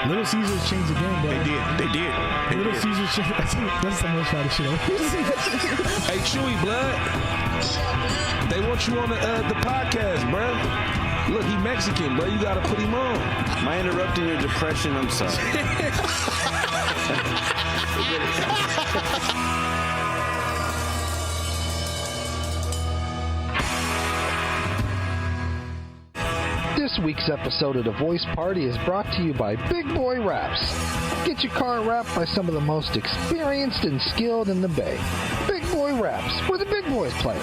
Little Caesars changed the game, bro. They did. Little Caesars changed. That's the most shot of shit I've ever seen. Hey, Chewy, blood. They want you on the podcast, bro. Look, he Mexican, bro. You gotta put him on. Am I interrupting your depression? I'm sorry. This week's episode of The Voice Party is brought to you by Big Boy Raps. Get your car wrapped by some of the most experienced and skilled in the Bay. Big Boy Raps, where the big boys play.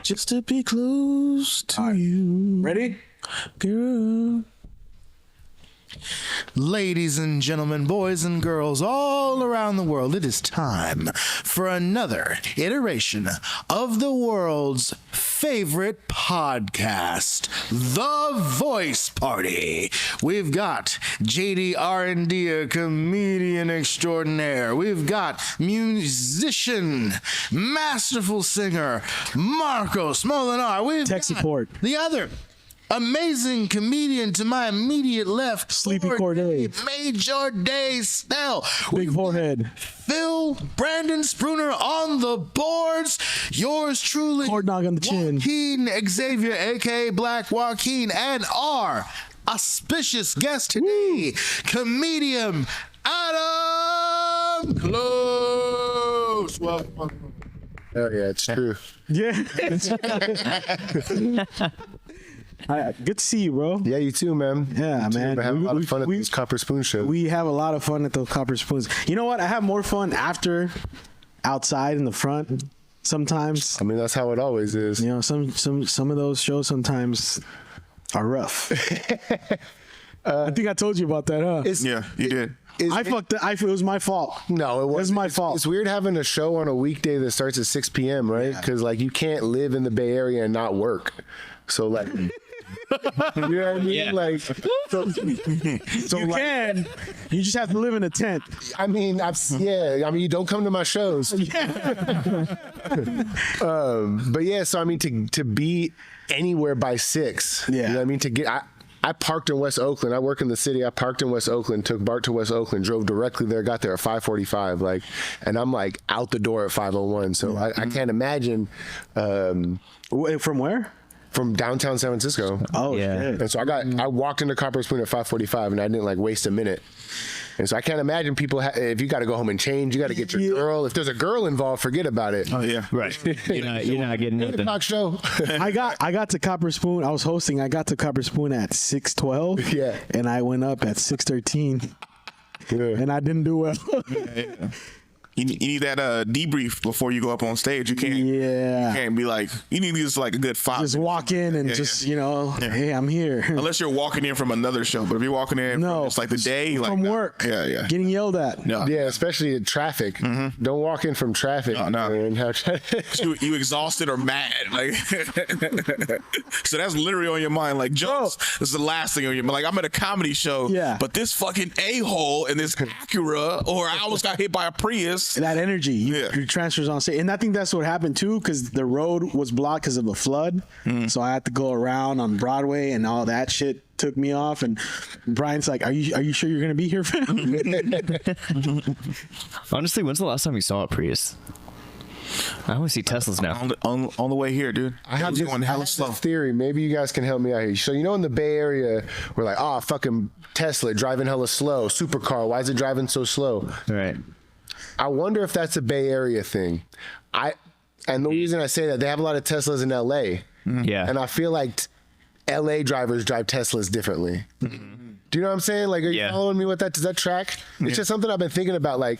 Just to be close to you. Ready? Girl. Ladies and gentlemen, boys and girls all around the world, it is time for another iteration of the world's favorite podcast, The Voice Party. We've got JD R&D, a comedian extraordinaire. We've got musician, masterful singer, Marcos Molinar. We've Tech support. the other amazing comedian to my immediate left, Sleepy Corday. Made your day spell. Big forehead. Phil Brandon Spooner on the boards. Yours truly, Hard knock on the chin. Joaquin Xavier, aka Black Joaquin, and our auspicious guest today, comedian Adam Close. Welcome. Oh yeah, it's true. Yeah. Good to see you, bro. Yeah, you too, man. Yeah, You too, man. I have a lot We- of fun at we- these Copper Spoon shows. We have a lot of fun at those Copper Spoons. You know what? I have more fun after, outside in the front. Sometimes, I mean, that's how it always is. you know, some of those shows sometimes are rough. I think I told you about that, huh? Yeah, you did. I fucked it. It was my fault. No, it wasn't. It was my fault. It's weird having a show on a weekday that starts at 6 p.m., right? Because, like, you can't live in the Bay Area and not work. So, like... You know what I mean? Yeah. Like, so You like, can. You just have to live in a tent. I mean, you don't come to my shows. But yeah, so I mean, to be anywhere by 6. Yeah. You know what I mean? I parked in West Oakland. I work in the city. I parked in West Oakland, took Bart to West Oakland, drove directly there, got there at 5:45. Like, and I'm like out the door at 5:01. So I can't imagine. From where? From downtown San Francisco. Oh, Yeah. shit. And so I walked into Copper Spoon at 5:45, and I didn't like waste a minute. And so I can't imagine people if you got to go home and change, you got to get your girl. If there's a girl involved, forget about it. Oh yeah, Right. You're not getting nothing. Talk show. I got to Copper Spoon. I was hosting. I got to Copper Spoon at 6:12. Yeah. And I went up at 6:13. Yeah. And I didn't do well. You need that debrief before you go up on stage. You can't. Yeah. You can't be like. You need just like a good 5. Just walk in and hey, I'm here. Unless you're walking in from another show, but if you're walking in No. from just like the day, like From no. work. Yeah. Getting yelled at. No. Yeah, especially in traffic. Don't walk in from traffic. No. Man. You exhausted or mad, like so that's literally on your mind. Like jokes, this is the last thing on your mind. Like I'm at a comedy show, Yeah. but this fucking a-hole in this Acura, or I almost got hit by a Prius. That energy, Yeah. your transfers on stage, and I think that's what happened too, because the road was blocked because of a flood. So I had to go around on Broadway, and all that shit took me off. And Brian's like, "Are you sure you're gonna be here, fam?" Honestly, when's the last time you saw a Prius? I only see Teslas now. On the way here, dude. I have was going hella this slow. theory. Maybe you guys can help me out here. So, in the Bay Area, we're like, fucking Tesla driving hella slow. Supercar, why is it driving so slow? Right. I wonder if that's a Bay Area thing. And the reason I say that, they have a lot of Teslas in LA. Yeah. And I feel like LA drivers drive Teslas differently. Do you know what I'm saying? Like, are you following me with that? Does that track? It's just something I've been thinking about. Like,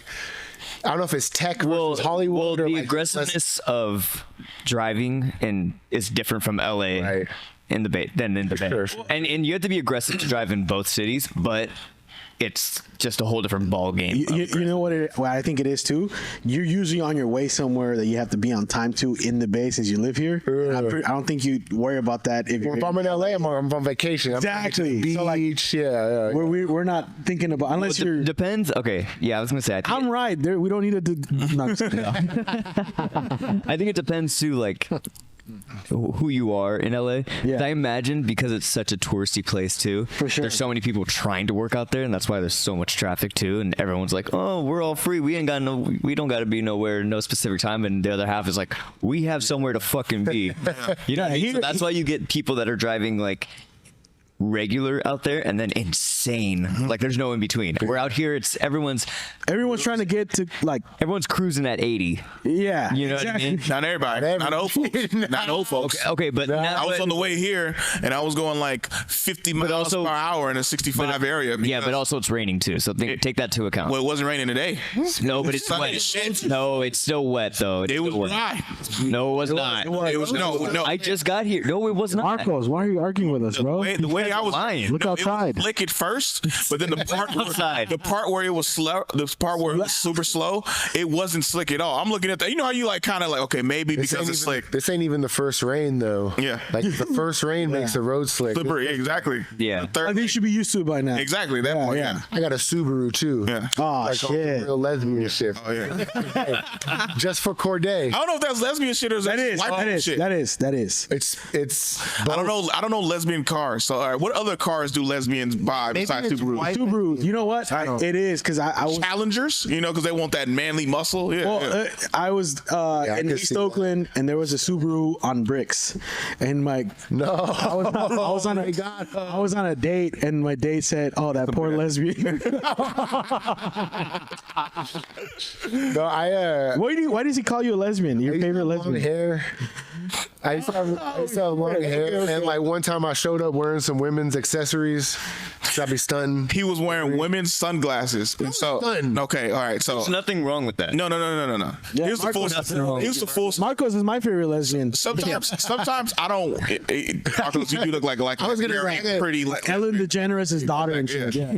I don't know if it's tech versus Hollywood or the like aggressiveness of driving is different from LA Right. in the Bay than in the Bay. sure. And you have to be aggressive to drive in both cities, but it's just a whole different ball game. You know what I think it is too? You're usually on your way somewhere that you have to be on time to in the Bay since you live here. I don't think you worry about that if I'm in LA, I'm on vacation. Exactly. Beach, So, like, yeah. we're not thinking about unless you're. Depends. Okay. Yeah, I was gonna say. I think I'm right. We don't need to do. No, I'm just kidding. I think it depends too. Like, who you are in LA. Yeah. I imagine because it's such a touristy place too. For sure. There's so many people trying to work out there, and that's why there's so much traffic too. And everyone's like, "Oh, we're all free. We don't got to be nowhere, no specific time." And the other half is like, "We have somewhere to fucking be." You know what I mean? So that's why you get people that are driving like regular out there and then insane. Like there's no in between. We're out here, it's everyone's Everyone's trying to get to like, everyone's cruising at 80. yeah, You know what I mean? Not everybody. Not old folks. Not old folks. Okay, but I was on the way here, and I was going like 50 miles also- per hour in a 65 area. Yeah, but also it's raining too, so take that to account. Well, it wasn't raining today. No, but it's Sunday wet. as shit. No, it's still wet though. It's It was still wet. dry. No, it was not. It was no. I just got here. No, it was not. Marcos, why are you arguing with us, bro? The way I was lying. Look it outside. was slick at first, but then the part where it was slow, the part where it was super slow, it wasn't slick at all. I'm looking at that. You know how you like kind of like, okay, maybe because it's slick. This ain't even the first rain though. Yeah. Like the first rain makes the road slick. Slippery, exactly. Yeah. The third- I think you should be used to it by now. exactly that point. Yeah. I got a Subaru too. Yeah. Oh Like shit. real lesbian shit. Oh yeah. Just for Corday. I don't know if that's lesbian shit or That is. white That people is. shit. That is. That is. It's I don't know lesbian cars. So, all right, what other cars do lesbians buy besides it's Subaru? white. Subaru. You know what? It is because I was. Challengers, you know, because they want that manly muscle. Yeah. Well, yeah. I was I in could East see that. Oakland, and there was a Subaru on bricks, and I was on a date, and my date said, "Oh, that poor lesbian." No, Why does he call you a lesbian? Your favorite long lesbian? hair. I used to have long hair, and like one time I showed up wearing some women's accessories. So I'd be stunting. He was wearing women's sunglasses. And so, stunting. okay, all right. So, There's nothing wrong with that. no. Yeah, Here's the full. Here's the full. Marcos is my favorite lesbian. Sometimes I don't. Marcos, you do look like I was gonna very say, pretty. Ellen DeGeneres' daughter and shit. Yeah.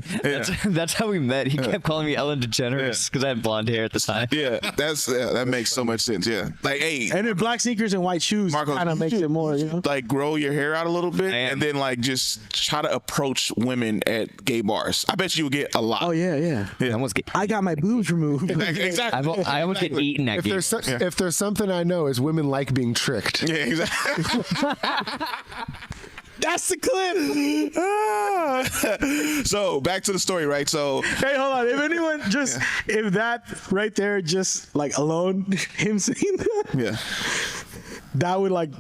That's how we met. He kept calling me Ellen DeGeneres because I had blonde hair at the time. Yeah, that makes so much sense. Yeah, like hey, And then black sneakers and white shoes Marcos, kind of makes it more, you know. like grow your hair out a little bit, I am. and then like just try to approach women at gay bars. I bet you will get a lot. Oh yeah. I almost get, I got my boobs removed. Exactly. I almost get eaten at game. If there's something I know is women like being tricked. Yeah, exactly. That's the clip. So back to the story, right? So Hey, hold on. If anyone if that right there, just like alone, him saying that, yeah, that would like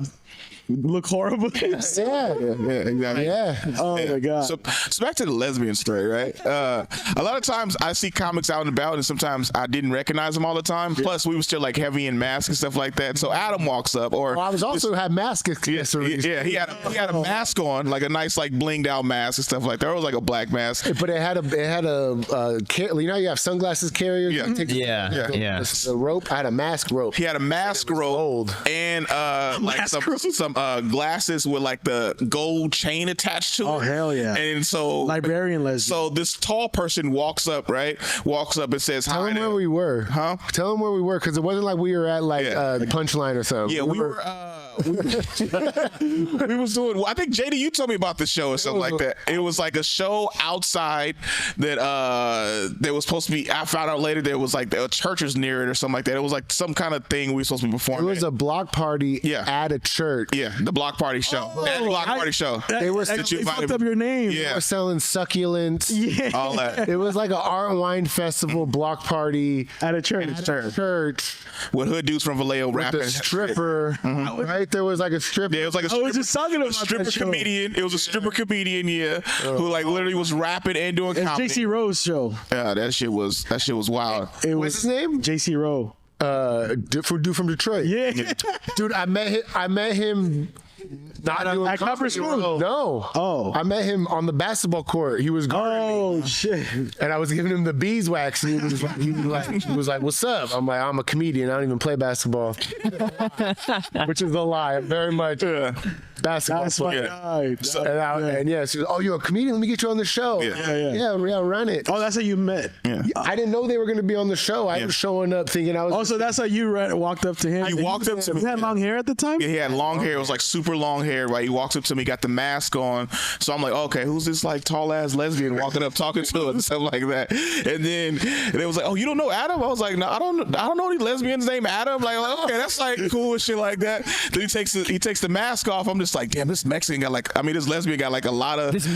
look horrible. Yeah. exactly. Yeah. Oh my god. So back to the lesbian story, right? A lot of times I see comics out and about, and sometimes I didn't recognize them all the time. Plus, we were still like heavy in masks and stuff like that. So Adam walks up, or Well, I was also had mask accessories. yeah, he had a mask on, like a nice like blinged out mask and stuff like that. It was like a black mask. But it had you know, you have sunglasses carrier. Yeah. You take Yeah. the rope. I had a mask rope. He had a mask rope gold. and like some glasses with like the gold chain attached to it. Oh, hell yeah. And so Librarian lesbian. So this tall person walks up and says, Tell "Hi." them where we were. Huh? Tell them where we were, because it wasn't like we were at like Yeah. Punchline or something. Yeah, we were. We was doing. I think JD, you told me about the show or something like that. It was like a show outside that there was supposed to be. I found out later there was like the churches near it or something like that. It was like some kind of thing we were supposed to be It performing. was a block party at a church. yeah, the block party show. That block party show. They were They fucked up your name. They Yeah, were selling succulents. Yeah. all that It was like an art and wine festival block party At a church. church with hood dudes from Vallejo with rapping. a stripper. Right? There was like a stripper. Yeah, it was like a I was stripper, just talking about a stripper that show. comedian. It was a stripper comedian, who like literally was rapping and doing It's comedy. JC Rowe's show. Yeah, that shit was wild. It What's was his name? JC Rowe. Dude from Detroit. Yeah. Dude, I met him not doing at Copper comedy. Spoon? No. Oh. I met him on the basketball court. He was guarding me. Oh shit. And I was giving him the beeswax, and he was like, "What's up?" I'm like, "I'm a comedian. I don't even play basketball," which is a lie. I'm very much basketball. That's my player. guy. And she was, "Oh, you're a comedian. Let me get you on the show." Yeah. Yeah, run it. Oh, that's how you met. Yeah. I didn't know they were going to be on the show. I was showing up thinking I was. Also, that's how you walked up to him. You walked up to You had long hair at the time. Yeah, he had long hair. It was like super long hair. hair, right? He walks up to me, got the mask on. So I'm like, okay, who's this like tall ass lesbian walking up talking to us and stuff like that? And then it was like, oh, you don't know Adam? I was like, no, I don't know any lesbians named Adam. Like, okay, that's like cool and shit like that. Then he takes the mask off. I'm just like, damn, this Mexican got like, I mean, this lesbian got like a lot of this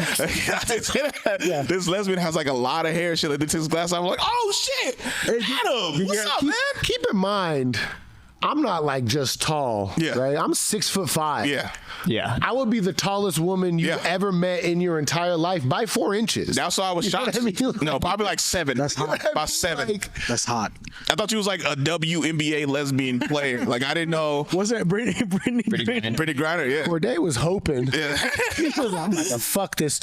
lesbian has like a lot of hair. Shit, like, they takes his glass off. I'm like, oh shit, Adam, what's up, man? Keep in mind, I'm not like just tall, Yeah. right? I'm 6'5". Yeah. Yeah. I would be the tallest woman you Yeah. ever met in your entire life by 4 inches. That's why I was You know shocked. what I mean? No, probably like 7. That's hot. About 7. Like, That's hot. I thought you was like a WNBA lesbian player. Like I didn't know. Was that Brittany? Pretty Griner, yeah. Corday was hoping. Yeah. He was like, I'm like, fuck this.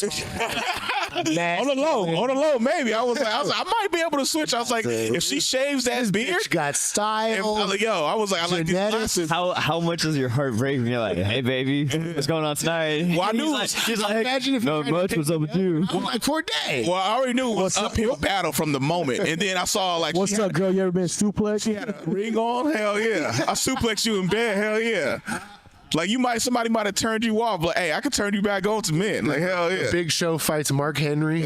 On the low, maybe. I was like, I might be able to switch. I was like, if she shaves that beard, Bitch got I style. was like, yo, I was like, I like these Genetics. glasses. How much is your heart breaking? You're like, hey baby, what's going on tonight? Well, I knew- She's like, Imagine if you no tried to much. take What's up with you? I'm like, Corday. Well, I already knew it was uphill battle from the moment, and then I saw like, What's she up, girl? You ever been suplex? had a ring on. Hell yeah, I suplex you in bed. Hell yeah. Like somebody might have turned you off, but hey, I could turn you back on to men. Like hell yeah. Big Show fights Mark Henry.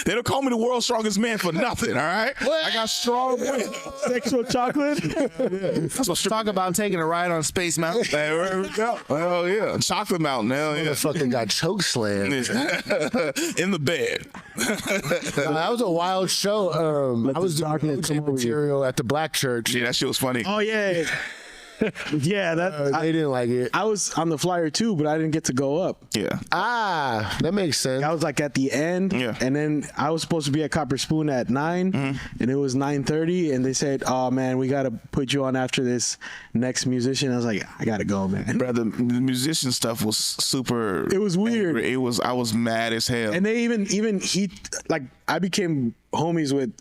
They don't call me the world's strongest man for nothing. All right, I got strong women. Sexual chocolate? That's what Talk about taking a ride on Space Mountain. There we go. Hell yeah, Chocolate Mountain. Hell yeah. Fucking got choke slammed. In the bed. That was a wild show. I was doing chocolate OJ come over you. material at the Black Church. Yeah, that shit was funny. Oh yeah. Yeah, They didn't like it. I was on the flyer too, but I didn't get to go up. Yeah. That makes sense. I was like at the end, Yeah. and then I was supposed to be at Copper Spoon at 9, and it was 9:30, and they said, "Oh man, we gotta put you on after this next musician." I was like, "I gotta go, man." Brother, the musician stuff was super. It was weird. I was mad as hell. And they even he like I became homies with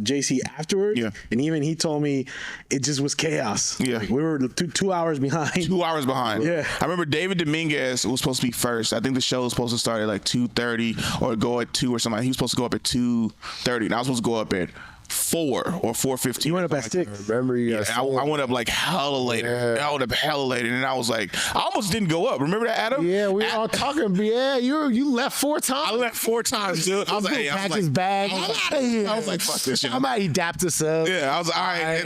JC afterwards, Yeah. and even he told me it just was chaos. Yeah. Like, we were 2 hours behind. 2 hours behind. Yeah. I remember David Dominguez was supposed to be first. I think the show was supposed to start at like 2:30 or go at 2 or something. He was supposed to go up at 2:30, and I was supposed to go up at 4 or 4:15. You went up at 6. Remember you Yeah, guys. I went up like hella later. Yeah. I went up hella later, and I was like, I almost didn't go up. Remember that, Adam? Yeah, we were all talking. Yeah, you left 4 times. I left 4 times, dude. I was like, hey, Pack his bag. I was like, fuck this shit. He dapped us up. Yeah, I was like, all right.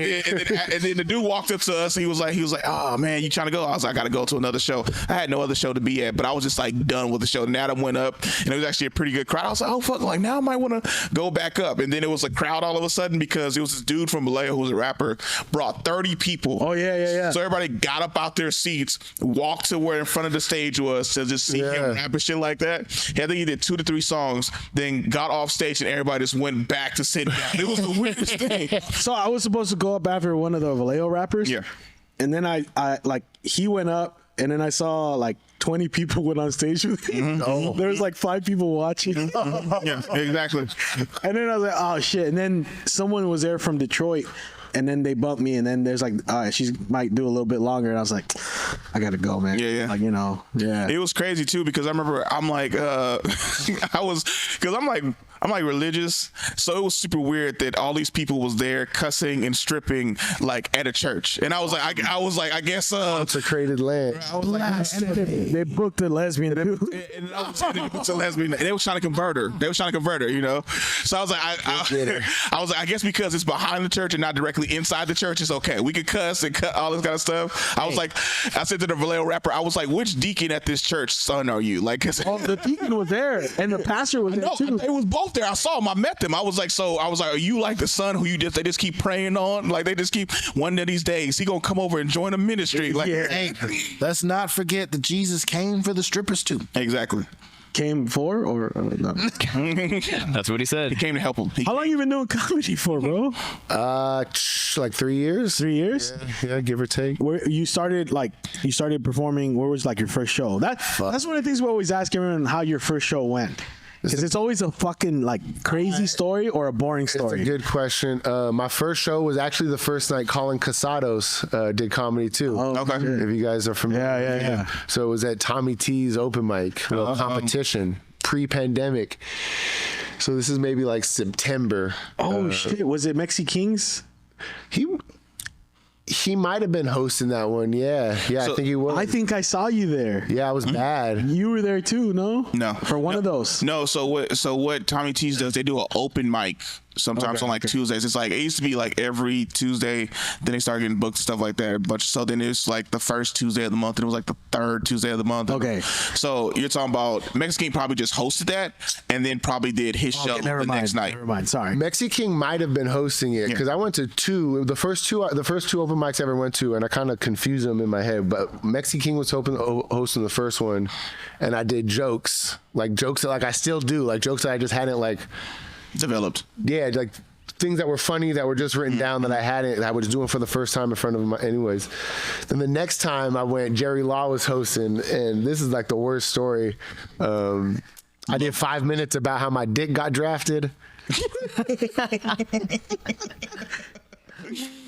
And then the dude walked up to us. And he was like, oh man, you trying to go? I was like, I got to go to another show. I had no other show to be at, but I was just like done with the show. And Adam went up, and it was actually a pretty good crowd. I was like, oh fuck, like now I might want to go back up. And then it was a crowd all of a sudden because it was this dude from Vallejo who's a rapper brought 30 people. Oh yeah. So everybody got up out their seats, walked to where in front of the stage was to just see him rap and shit like that. I think he did 2 to 3 songs, then got off stage and everybody just went back to sit down. It was the weirdest thing. So I was supposed to go up after one of the Vallejo rappers. Yeah. And then I like he went up, and then I saw like 20 people went on stage with him. There was like 5 people watching. Yeah, exactly. And then I was like, oh shit. And then someone was there from Detroit, and then they bumped me, and then there's like, all right, she might do a little bit longer. And I was like, I gotta go, man. Yeah. Like, yeah. It was crazy too because I remember I'm like I'm like religious, so it was super weird that all these people was there cussing and stripping like at a church, and I was like I guess Consecrated land. I was like They booked a lesbian. and I was saying it's a lesbian. And they was trying to convert her. So I was like, I was like, I guess because it's behind the church and not directly inside the church, it's okay. We could cuss and cut all this kind of stuff. I was like, I said to the Vallejo rapper, I was like, which deacon at this church son are you? Like, Oh, the deacon was there, and the pastor was there no, too. they was both there. I saw them. I met them. I was like, are you like the son who they just keep praying on? Like they just keep one of these days he gonna come over and join a ministry. Like, Hey, let's not forget that Jesus came for the strippers too. exactly. Came for or no? That's what he said. He came to help him. How long you been doing comedy for, bro? Like 3 years. 3 years? Yeah, give or take. Where you started performing? Where was like your first show? That's one of the things we always ask everyone, how your first show went. Because it's always a fucking like crazy story or a boring story. It's a good question. My first show was actually the first night Colin Casados did comedy too. Oh, Okay. shit. If you guys are familiar. Yeah. So it was at Tommy T's open mic, a little competition, pre-pandemic. So this is maybe like September. Oh shit! Was it Mexi Kings? He He might have been hosting that one. Yeah, I think he was. I think I saw you there. Yeah, I was bad. You were there too, no? No. For one of those. No, so what Tommy T's does, they do an open mic sometimes on like Tuesdays. It's like, it used to be like every Tuesday, then they started getting booked and stuff like that. But so then it's like the first Tuesday of the month, and it was like the third Tuesday of the month. Okay. So you're talking about Mexican probably just hosted that and then probably did his show next night. Never mind. Sorry. Mexican might have been hosting it because I went to the first two open mics I ever went to, and I kind of confused them in my head. But Mexican was hosting the first one, and I did jokes that like I still do, like jokes that I just hadn't like developed. Yeah, like things that were funny that were just written down that I was doing for the first time in front of him. Anyways, then the next time I went, Jerry Law was hosting, and this is like the worst story. I did 5 minutes about how my dick got drafted.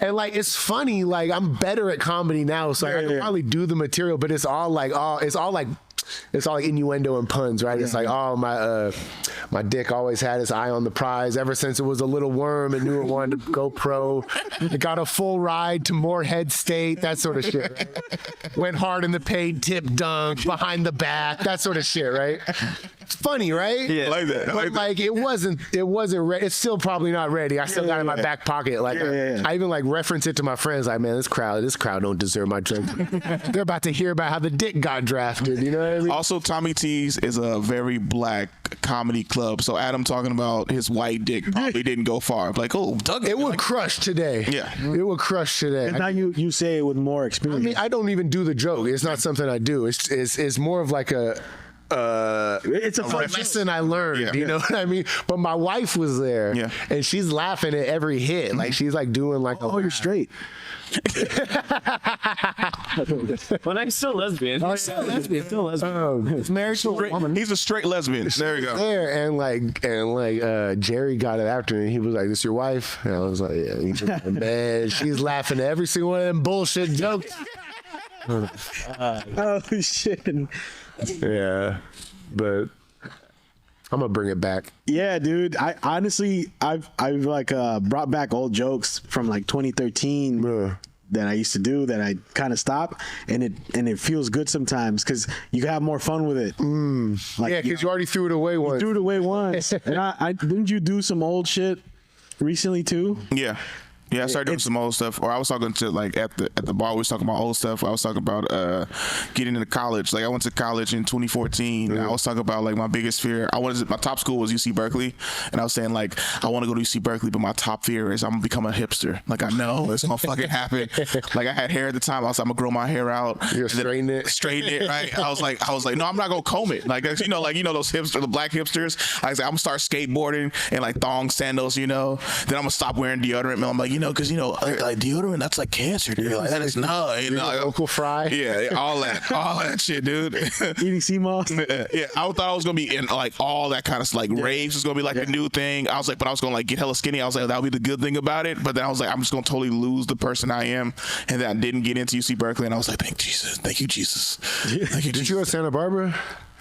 And like it's funny, like I'm better at comedy now, so I can probably do the material, but it's all like innuendo and puns, right? It's like, oh, my dick always had its eye on the prize ever since it was a little worm and knew it wanted to go pro. It got a full ride to Moorhead State, that sort of shit. Right? Went hard in the paint, tip dunk, behind the back, that sort of shit, right? It's funny, right? Yeah, like that. But like it wasn't ready. It's still probably not ready. I still got it in my back pocket. Like I even like reference it to my friends. Like, man, this crowd don't deserve my drink. They're about to hear about how the dick got drafted. You know what I mean? Also, Tommy T's is a very black comedy club. So Adam talking about his white dick probably didn't go far. Like, oh, Doug, it would crush today. Yeah, it would crush today. And now you say it with more experience. I mean, I don't even do the joke. It's not something I do. It's more of like it's a fun lesson I learned, you know what I mean? But my wife was there, and she's laughing at every hit. Like she's like doing like, oh, you're straight. Well, I'm still lesbian. Still lesbian. It's married to a woman. He's a straight lesbian. There you go. There and Jerry got it after me. He was like, "This your wife?" And I was like, "Yeah." Man, she's laughing at every single one of them bullshit jokes. Oh shit. Yeah, but I'm gonna bring it back. Yeah, dude. I honestly, I've like brought back old jokes from like 2013 that I used to do that I kind of stopped, and it feels good sometimes because you have more fun with it. Like, yeah, because you already threw it away once. Threw it away once. And I didn't you do some old shit recently too? Yeah. Yeah, I started doing some old stuff. Or I was talking to like at the bar, we was talking about old stuff. I was talking about getting into college. Like I went to college in 2014. And I was talking about like my biggest fear. My top school was UC Berkeley, and I was saying like I want to go to UC Berkeley, but my top fear is I'm gonna become a hipster. Like I know it's gonna fucking happen. Like I had hair at the time. I was like, I'm gonna grow my hair out. You're straighten it, right? I was like, no, I'm not gonna comb it. Like you know those hipsters, the black hipsters. I was like, I'm gonna start skateboarding and like thong sandals. You know, then I'm gonna stop wearing deodorant. Man, I'm like, because like deodorant, that's like cancer, dude. Like that is like, local fry. Yeah, all that shit, dude. Eating sea moss. Yeah, I thought I was gonna be in like all that kind of like raves was gonna be like a new thing. I was like, but I was gonna like get hella skinny. I was like, that would be the good thing about it. But then I was like, I'm just gonna totally lose the person I am, and then I didn't get into UC Berkeley, and I was like, thank you, Jesus. Thank you, Jesus. Did you go to Santa Barbara?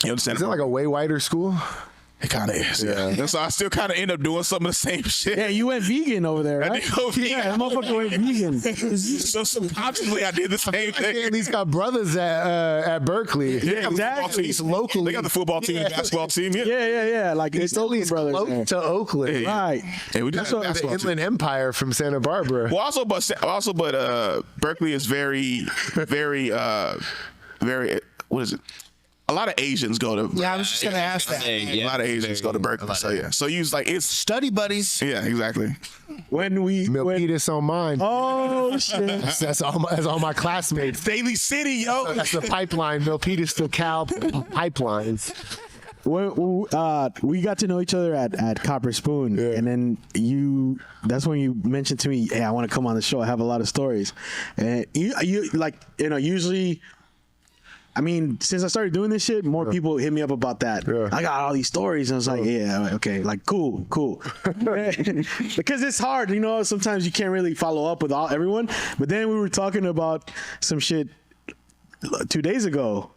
Is it like a way whiter school? It kind of is, yeah. So I still kind of end up doing some of the same shit. Yeah, you went vegan over there, right? I did go vegan. Yeah, that motherfucker went vegan. So subconsciously, I did the same thing. They at least got brothers at Berkeley. Yeah, exactly. It's locally. They got the football team and basketball team. Yeah. Like it's at least close to Oakland, right? Hey, we just the Inland Empire from Santa Barbara. Well, but Berkeley is very, very, very. What is it? A lot of Asians go to. Yeah, I was just gonna ask that. A lot of Asians go to Berkeley. So yeah, so use like it's study buddies. Yeah, exactly. Milpitas on mine. Oh shit! That's all my classmates. Daly City, yo. That's the pipeline. Milpitas to Cal pipelines. We got to know each other at Copper Spoon, and then that's when you mentioned to me, hey, I want to come on the show. I have a lot of stories, and you like usually. I mean, since I started doing this shit, more people hit me up about that. I got all these stories, and I was like, yeah, okay, like cool. Because it's hard, sometimes you can't really follow up with everyone. But then we were talking about some shit 2 days ago,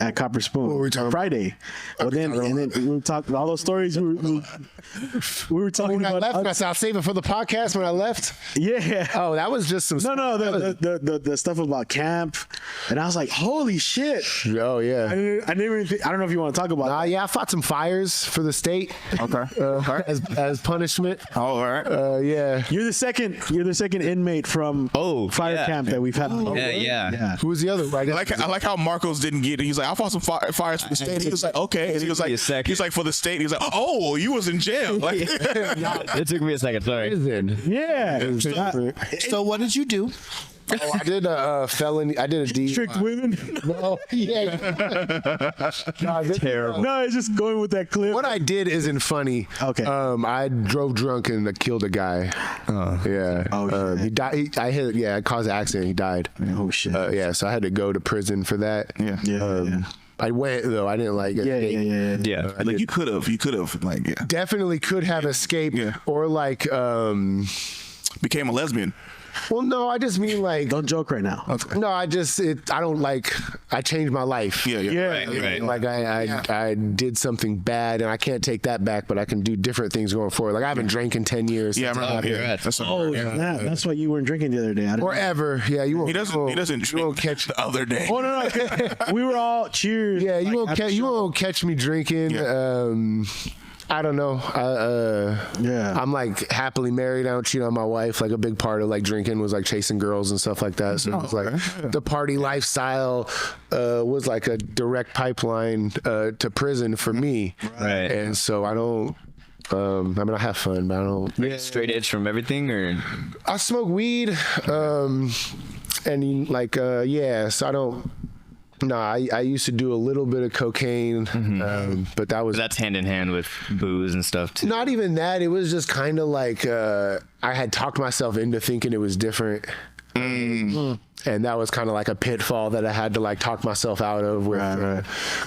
at Copper Spoon. What were we talking Friday. Well, then we were talking all those stories. We were talking When I about. left, I said I'll save it for the podcast. When I left, Yeah. oh, that was just some. No, the stuff about camp, and I was like, holy shit. Oh yeah. I didn't even think, I don't know if you want to talk about Yeah, I fought some fires for the state. Okay. As punishment. All right. Yeah. You're the second inmate from fire camp that we've had. Yeah. Who was the other? I like how Marcos didn't get it. He's like, I fought some fires for the state. He was like, okay. And he was like, for the state. He was like, oh, you was in jail. Like, It took me a second. Sorry. Yeah. So what did you do? Oh, I did a felony. I did a D. Tricked women. Oh, yeah. Terrible. No, it's just going with that clip. What I did isn't funny. Okay. I drove drunk and I killed a guy. Yeah. Oh, he died. I caused an accident. He died. Oh shit. Yeah. So I had to go to prison for that. Yeah. I went though. I didn't like it. Yeah. like you could have, like, yeah. Definitely could have escaped or like. Became a lesbian. Well, no, I just mean like. Don't joke right now. Okay. No, I don't like. I changed my life. Yeah. Right. Like I did something bad and I can't take that back, but I can do different things going forward. Like I haven't drank in 10 years. Yeah, I remember. Yeah. That's That's why you weren't drinking the other day. I didn't Or ever. Yeah, you won't. He doesn't You won't drink catch. the other day. Oh no. We were all cheers. Yeah, you like, won't after catch. You show. won't catch me drinking. Yeah. I don't know. I'm like happily married. I don't cheat on my wife. Like a big part of like drinking was like chasing girls and stuff like that. So it was like the party lifestyle was like a direct pipeline to prison for me. Right. And so I don't. I mean, I have fun, but I don't. Straight edge from everything, or I smoke weed, and like so I don't. No, I used to do a little bit of cocaine, but that was that's hand in hand with booze and stuff too. not even that. It was just kind of like I had talked myself into thinking it was different. And that was kind of like a pitfall that I had to like talk myself out of with,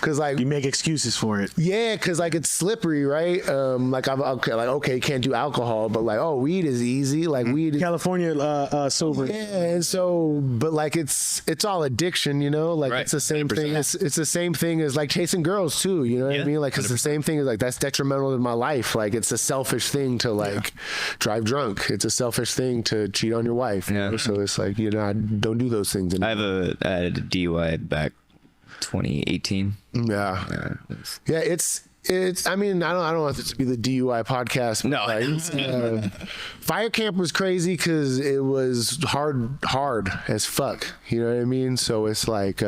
cause like You make excuses for it. yeah, cause like it's slippery, right? Like okay, can't do alcohol, but like weed is easy, like weed is California sober. yeah, and so, but like it's all addiction, you know. Like Right. it's the same thing. It's the same thing as like chasing girls too. You know what I Yeah. mean? Like it's the same thing as like that's detrimental to my life. Like it's a selfish thing to like drive drunk. It's a selfish thing to cheat on your wife. you know? So it's like I don't do those things I anymore. had a DUI back 2018. Yeah. It's. I mean, I don't want this to be the DUI podcast. No. Like, fire camp was crazy because it was hard as fuck. You know what I mean? So it's like,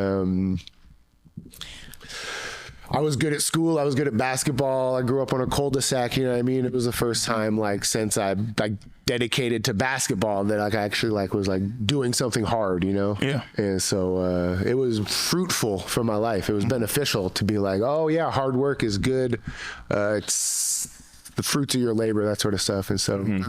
I was good at school. I was good at basketball. I grew up on a cul-de-sac. You know what I mean? It was the first time like since I like dedicated to basketball that like I actually like was like doing something hard. You know? Yeah. And so it was fruitful for my life. It was beneficial to be like, oh yeah, hard work is good. It's the fruits of your labor, that sort of stuff. And so.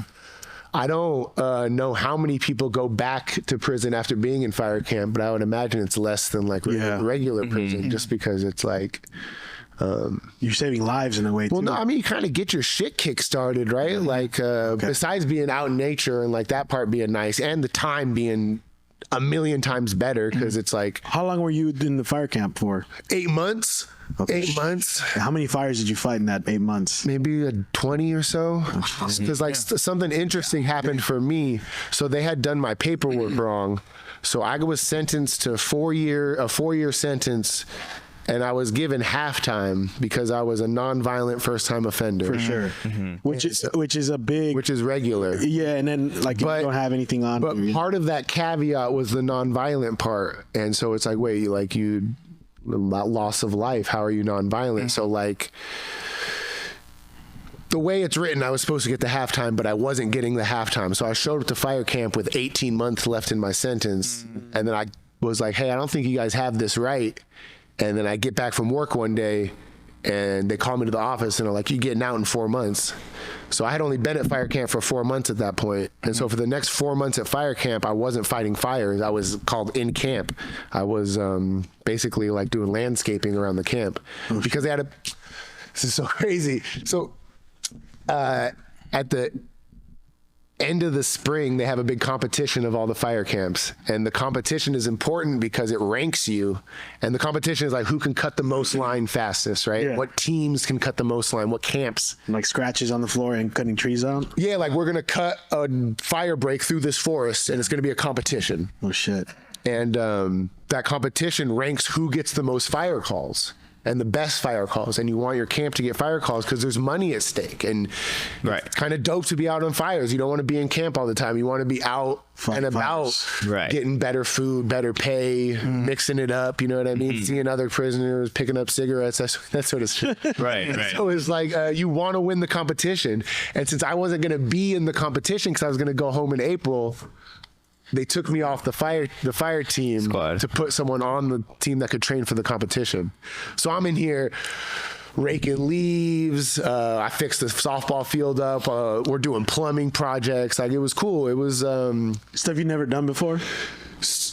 I don't know how many people go back to prison after being in fire camp, but I would imagine it's less than like regular prison, just because it's like. You're saving lives in a way. Well, too. no, I mean you kind of get your shit kick-started, right? Like besides being out in nature and like that part being nice, and the time being a million times better because it's like How long were you in the fire camp for? 8 months. Okay. 8 months. How many fires did you fight in that 8 months? Maybe 20 or so, because like something interesting happened for me. So they had done my paperwork wrong. So I was sentenced to a 4-year sentence, and I was given halftime because I was a non-violent first-time offender. For sure. Which is a big. Which is regular. Yeah, and then like if you don't have anything on. But part of that caveat was the non-violent part, and so it's like, wait, like you. Loss of life, how are you non-violent? So like the way it's written, I was supposed to get the halftime, but I wasn't getting the halftime. So I showed up to fire camp with 18 months left in my sentence, and then I was like, hey, I don't think you guys have this right. And then I get back from work one day and they call me to the office and are like, you're getting out in 4 months. So I had only been at fire camp for 4 months at that point. And so for the next 4 months at fire camp, I wasn't fighting fires. I was called in camp. I was basically like doing landscaping around the camp because they had this is so crazy. So at the end of the spring, they have a big competition of all the fire camps. And the competition is important because it ranks you. And the competition is like who can cut the most line fastest, right? Yeah. What teams can cut the most line, what camps. Like scratches on the floor and cutting trees out. Yeah, like we're going to cut a fire break through this forest and it's going to be a competition. Oh, shit. And that competition ranks who gets the most fire calls and the best fire calls. And you want your camp to get fire calls because there's money at stake. And it's kind of dope to be out on fires. You don't want to be in camp all the time. You want to be out and about, getting better food, better pay, mixing it up. You know what I mean? Seeing other prisoners, picking up cigarettes, that sort of shit. Right. So it's like you want to win the competition. And since I wasn't going to be in the competition because I was going to go home in April, they took me off the fire team Squad. to put someone on the team that could train for the competition. So I'm in here raking leaves. I fixed the softball field up. We're doing plumbing projects. Like, it was cool. It was Stuff you never done before?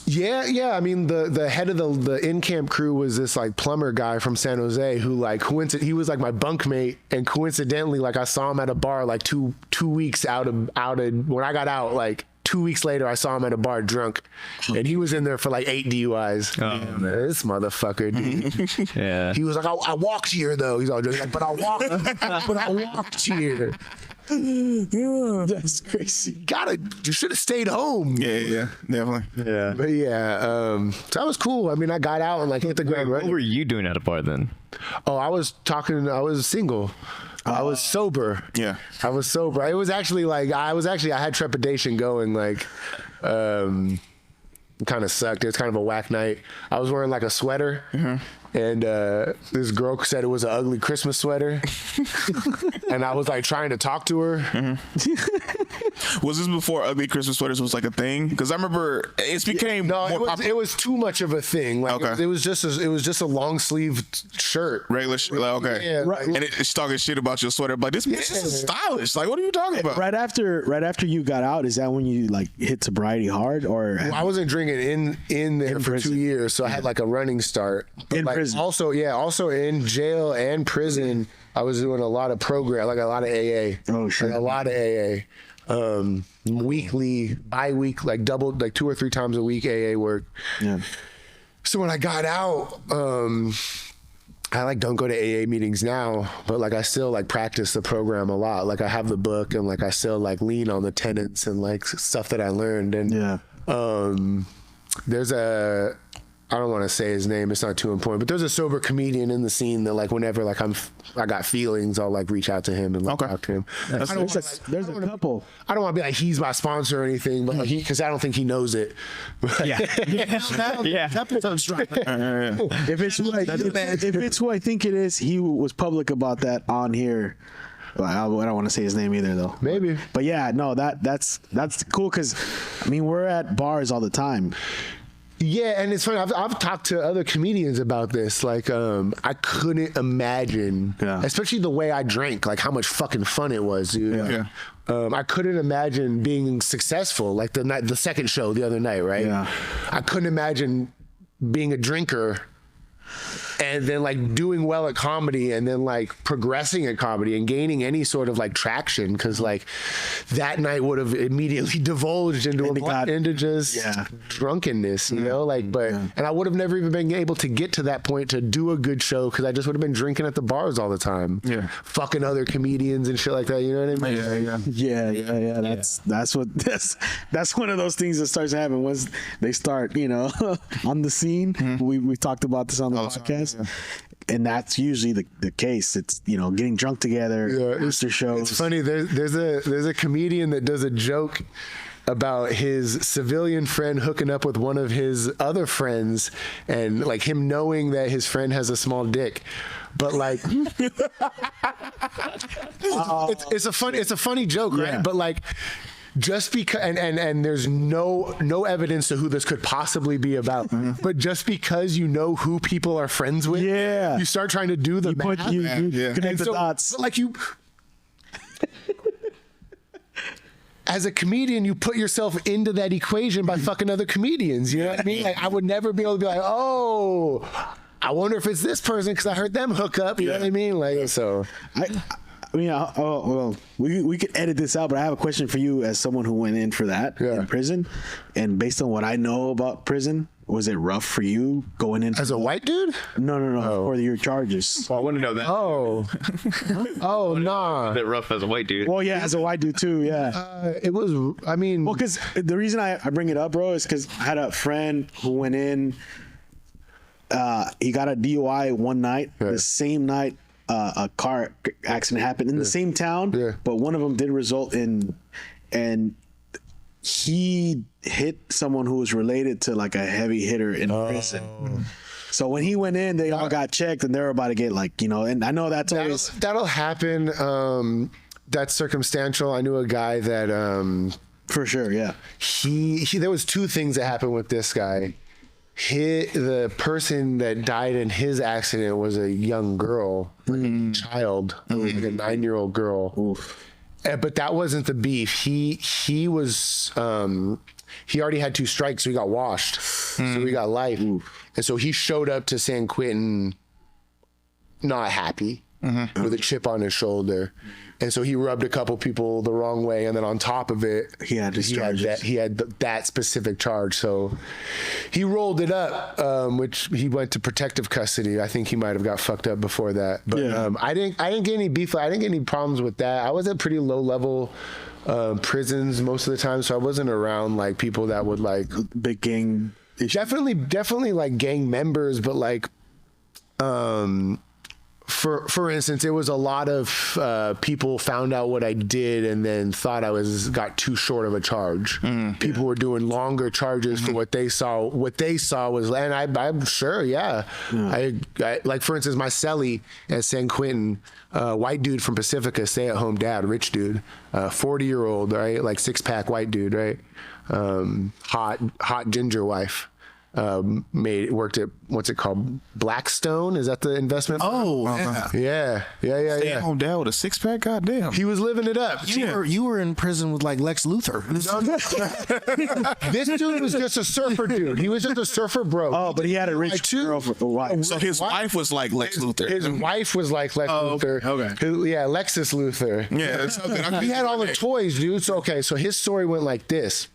yeah. I mean, the head of the in-camp crew was this like plumber guy from San Jose who like he was like my bunkmate, and coincidentally, like I saw him at a bar like two weeks out of when I got out, like 2 weeks later, I saw him at a bar drunk, and he was in there for like 8 DUIs. Oh, man. This motherfucker, dude. Yeah. He was like, I walked here though. He's all just like, but I walked here. That's crazy. You should have stayed home. Yeah, definitely. Yeah. But yeah, so that was cool. I mean, I got out and like hit the ground What running. were you doing at a bar then? Oh, I was single. I was sober. Yeah. I was sober. It was actually like, I had trepidation going, like, it kind of sucked. It was kind of a whack night. I was wearing like a sweater, and this girl said it was an ugly Christmas sweater. And I was like trying to talk to her. Was this before ugly Christmas sweaters was like a thing? Because I remember it became more popular. It was too much of a thing. Like, Okay. it was just a long sleeved shirt. Regular shit. Like, okay. Yeah, right. And it's talking shit about your sweater. But this is stylish. Like, what are you talking about? Right after you got out, is that when you like hit sobriety hard, or Well, I wasn't drinking in there for prison. 2 years, so I had like a running start. But In like, prison. Also in jail and prison, I was doing a lot of program, like a lot of AA. Oh, shit. Like a lot of AA. Weekly, bi-week, like 2 or 3 times a week AA work. Yeah. So when I got out, I like don't go to AA meetings now, but like I still like practice the program a lot. Like I have the book, and like I still like lean on the tenets and like stuff that I learned. And there's I don't want to say his name, it's not too important, but there's a sober comedian in the scene that like whenever like I got feelings, I'll like reach out to him and like talk to him. There's a couple. I don't want to be like he's my sponsor or anything, but like because I don't think he knows it. Yeah. If it's who I think it is, he was public about that on here. Well, I don't want to say his name either, though. Maybe. But yeah, no, that's cool because, I mean, we're at bars all the time. Yeah, and it's funny. I've talked to other comedians about this. Like, I couldn't imagine, especially the way I drank, like how much fucking fun it was, dude. Yeah. I couldn't imagine being successful, like the second show the other night, right? Yeah. I couldn't imagine being a drinker and then like doing well at comedy and then like progressing at comedy and gaining any sort of like traction, because like that night would have immediately divulged into just drunkenness, you know, like, but and I would have never even been able to get to that point to do a good show because I just would have been drinking at the bars all the time, fucking other comedians and shit like that, you know what I mean? Yeah. That's one of those things that starts to happen once they start, you know, on the scene. We talked about this on the podcast. And that's usually the case. It's, you know, getting drunk together, after shows. It's funny. There's a comedian that does a joke about his civilian friend hooking up with one of his other friends, and like him knowing that his friend has a small dick. But like, it's a funny joke, right? But like, just because and there's no evidence to who this could possibly be about, but just because you know who people are friends with, you start trying to do the math. You connect the dots. But like you, as a comedian, you put yourself into that equation by fucking other comedians. You know what I mean? Like I would never be able to be like, oh, I wonder if it's this person because I heard them hook up. You know what I mean? Like so. we could edit this out, but I have a question for you as someone who went in for that in prison, and based on what I know about prison, was it rough for you going in As a white dude? No, for your charges? Well, I want to know that. Oh, nah. A bit rough as a white dude. Well, yeah, as a white dude too, yeah. It was, I mean. Well, because the reason I bring it up, bro, is because I had a friend who went in. He got a DUI one night. Yeah. The same night, a car accident happened in the same town. Yeah. But one of them did result in, and he hit someone who was related to like a heavy hitter in prison. So when he went in, they all got checked, and they were about to get like, and I know that's always That'll happen. That's circumstantial. I knew a guy that for sure. Yeah. he there was two things that happened with this guy. The person that died in his accident was a young girl, like a child, like a 9-year-old girl. Oof. But that wasn't the beef. He was he already had 2 strikes, so he got washed. So he got life. And so he showed up to San Quentin not happy, with a chip on his shoulder. And so he rubbed a couple people the wrong way, and then on top of it, he had his charges. He had that specific charge. So he rolled it up, which he went to protective custody. I think he might have got fucked up before that. But I didn't get any beef. I didn't get any problems with that. I was at pretty low level prisons most of the time, so I wasn't around like people that would like Big gang issue. definitely like gang members, but like for instance, it was a lot of people found out what I did and then thought I got too short of a charge. People were doing longer charges for what they saw. What they saw was, and I'm sure, I like, for instance, my cellie at San Quentin, white dude from Pacifica, stay-at-home dad, rich dude, 40-year-old, right, like 6-pack white dude, right, hot ginger wife. Worked at, what's it called, Blackstone? Is that the investment firm? Oh, Yeah. Stay home dad with a 6-pack. Goddamn. He was living it up. you were in prison with like Lex Luthor. This dude was just a surfer dude. He was just a surfer bro. Oh, but he had a rich girlfriend. Wife. So his wife was like Lex Luthor. His wife was like Lex Luthor. okay. Lexus Luthor. Yeah, that's okay. He had all the toys, dude. So his story went like this.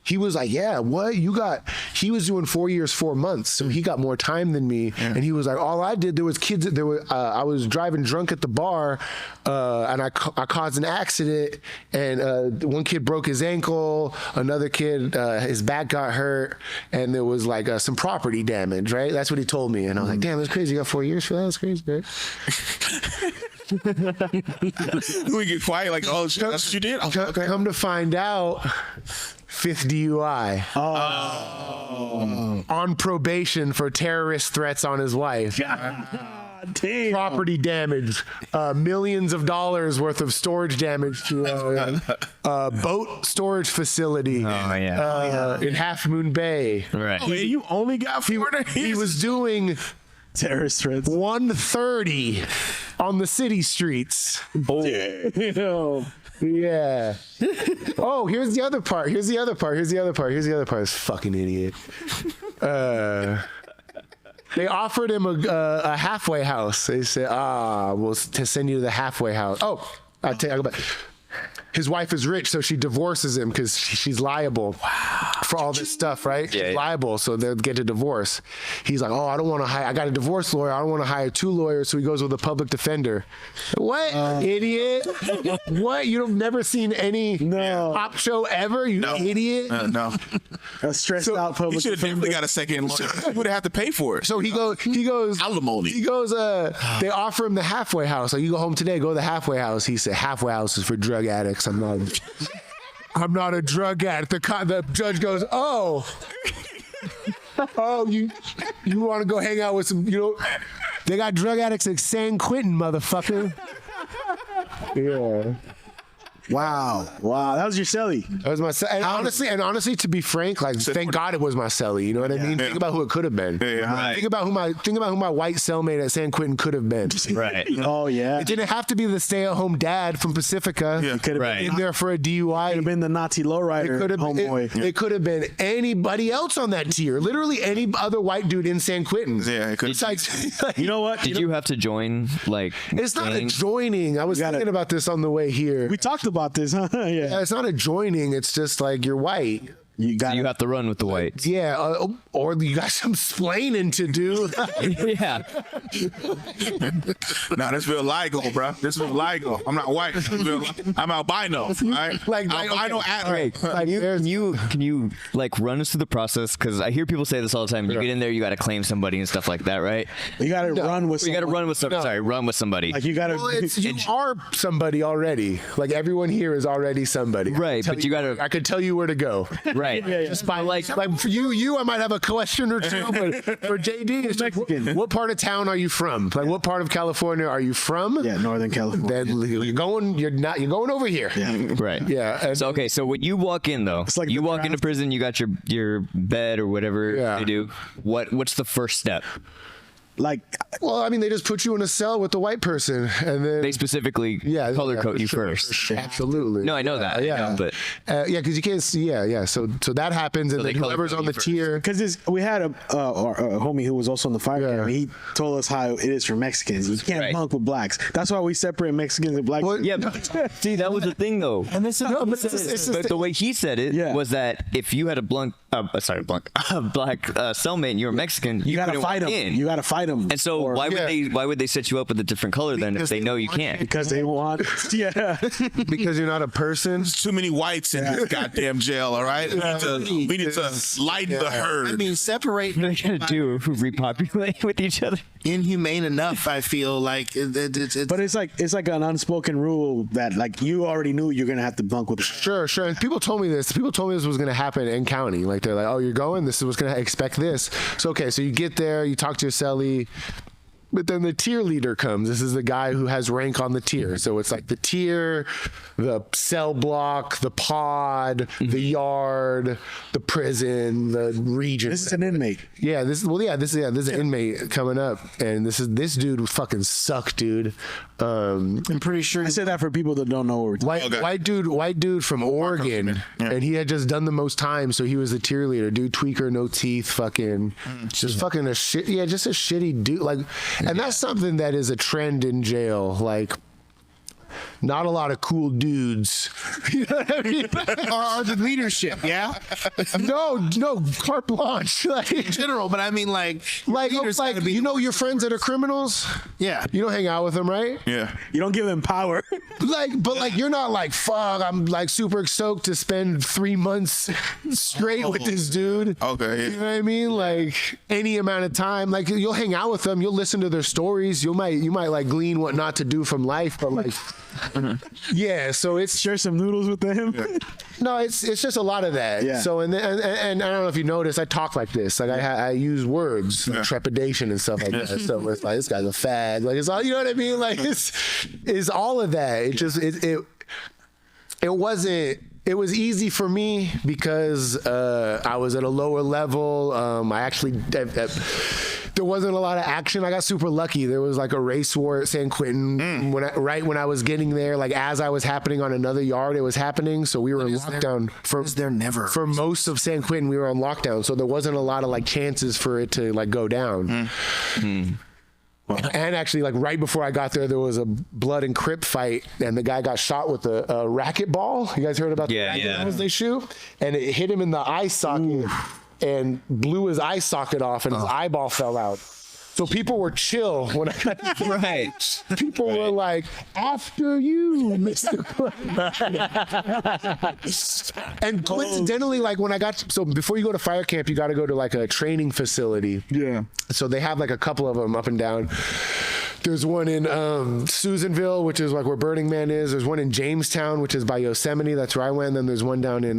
He was like, yeah, what you got? He was doing 4 years, 4 months, so he got more time than me. Yeah. And he was like, all I did, there was kids. I was driving drunk at the bar, and I caused an accident. And one kid broke his ankle. Another kid, his back got hurt, and there was like some property damage. Right? That's what he told me. And I was like, damn, that's crazy. You got 4 years for that? That's crazy, right? We get quiet like, oh shit, that's what you did? Okay. Come to find out, 5th DUI. On probation for terrorist threats on his wife. Damn. Property damage, millions of dollars worth of storage damage to a boat storage facility in Half Moon Bay. Right. Oh, yeah, you only got 4 days. He was doing Terrorist threats. 130 on the city streets. Yeah. Oh, here's the other part. Here's the other part. This fucking idiot. They offered him a halfway house. They said, we'll send you to the halfway house. Oh, I'll tell you about it. His wife is rich, so she divorces him because she's liable for all this stuff, right? Yeah, she's liable, so they'll get a divorce. He's like, I don't want to hire, I got a divorce lawyer. I don't want to hire 2 lawyers, so he goes with a public defender. What, idiot? What? You've never seen any pop show ever, you idiot? No. A stressed out public. You should have definitely got a second lawyer. You would have had to pay for it. So he goes, alimony. He goes, they offer him the halfway house. Like, you go home today, go to the halfway house. He said, halfway house is for drug addicts. I'm not a drug addict. The judge goes, oh, you want to go hang out with some, they got drug addicts at San Quentin, motherfucker. Yeah. Wow, that was your celly. That was my and honestly, to be frank, like thank God it was my celly. You know what I mean? Think about who it could have been. Right. Think about who my white cellmate at San Quentin could have been. Right. Oh yeah. It didn't have to be the stay-at-home dad from Pacifica. Yeah. It could have Right. In there for a DUI. been the Nazi lowrider homeboy. It could have been anybody else on that tier. Literally any other white dude in San Quentin. Yeah, it could. It's like, You know what? Did you have to join like? it's not a gangs? joining. I was thinking about this on the way here. We talked about this, huh? Yeah. Yeah, it's not a joining. It's just like you're white. You got. You have to run with the whites. Yeah, or you got some splaining to do. Yeah. Nah, this feel LIGO, bro. This feel LIGO. I'm not white. I'm albino. All right? Albino athlete. Like, Can you like run us through the process? Because I hear people say this all the time. You get in there, you got to claim somebody and stuff like that, right? You got to run with. You got to run with some. Sorry, run with somebody. Like you got to. well, you are somebody already. Like everyone here is already somebody. Right, but you gotta- I could tell you where to go. Right. Just by like for you, I might have a question or two, but for JD, it's Mexican. What part of town are you from? Like, what part of California are you from? Yeah, Northern California. Then you're going over here. Right. Yeah. And So okay, so when you walk in though, like you the walk into draft. prison, you got your bed or whatever Yeah. they do. What's the first step? Like, well, I mean, they just put you in a cell with the white person, and then They specifically color code for you sure, first. for sure. Absolutely. No, I know that. Yeah, I know, but because you can't see. Yeah. So that happens, and they then color whoever's code on you the first. tier. because we had a homie who was also on the fire Yeah. camp. He told us how it is for Mexicans. You can't Right. bunk with blacks. That's why we separate Mexicans and blacks. Well, yeah, but see, that was the thing though. And this is But the way he said it Yeah. was that if you had a black cellmate and you were Mexican, you gotta couldn't fight walk them. in. You gotta fight them. And so why would they set you up with a different color then if they know you can't? Because they want. Yeah. Because you're not a person. There's too many whites in this goddamn jail, all right? We need to lighten the herd. I mean, separate What are they gonna do? Repopulate with each other? inhumane enough. I feel like it's But it's like an unspoken rule that like you already knew you're gonna have to bunk with. Sure. And people told me this. People told me this was going to happen in county. Like they're like, oh, you're going. This is what's going to expect this. So okay. So you get there. You talk to your cellie. But then the tier leader comes. This is the guy who has rank on the tier. So it's like the tier, the cell block, the pod, the yard, the prison, the region. This is an inmate. Yeah, this is an inmate coming up, and this dude fucking sucked, dude. I'm pretty sure. I said that for people that don't know what we're talking. White dude from Oregon, and he had just done the most time, so he was the tier leader. Dude, tweaker, no teeth, fucking, just fucking a shit. Yeah, just a shitty dude. Like, and that's something that is a trend in jail. Like, not a lot of cool dudes. You know what I mean? Or the leadership, yeah, No, carte blanche. Like, in general. But I mean, like leaders gotta be- you know your friends that are criminals. yeah. You don't hang out with them, right? Yeah. You don't give them power. But you're not like, fuck, I'm like super stoked to spend 3 months straight with this dude. Okay, yeah. You know what I mean? Like any amount of time. Like you'll hang out with them, you'll listen to their stories, you might like glean what not to do from life, but like yeah, so it's Share some noodles with them. no, it's just a lot of that. Yeah. So and I don't know if you notice, I talk like this. Like I use words like trepidation and stuff like that. So it's like this guy's a fag. Like it's all, you know what I mean? Like it's all of that. It just it wasn't. It was easy for me because I was at a lower level. I actually. There wasn't a lot of action. I got super lucky. There was like a race war at San Quentin when I was getting there. Like as I was happening on another yard, it was happening. So we were in lockdown for most of San Quentin. We were on lockdown, so there wasn't a lot of like chances for it to like go down. And actually, like right before I got there was a blood and crip fight, and the guy got shot with a racquetball. You guys heard about the racquetballs they shoot? And it hit him in the eye socket and blew his eye socket off, and his eyeball fell out. So people were chill when I got there. Right. People were like, after you, Mr. And coincidentally, like when I got, so before you go to fire camp, you got to go to like a training facility. Yeah. So they have like a couple of them up and down. There's one in Susanville, which is like where Burning Man is. There's one in Jamestown, which is by Yosemite. That's where I went. Then there's one down in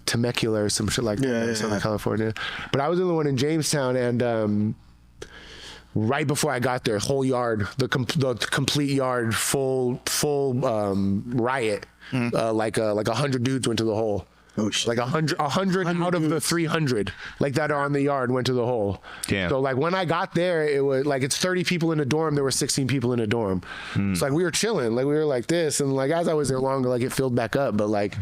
Temecula or some shit like that, Southern California. But I was in the one in Jamestown, and right before I got there, whole yard, the complete yard, full riot. Like 100 dudes went to the hole. Oh shit! Like 100 out of the 300 like that are on the yard went to the hole. Damn. So like when I got there, it was like it's 30 people in a dorm. There were 16 people in a dorm. It's like we were chilling, like we were like this, and like as I was there longer, like it filled back up. But like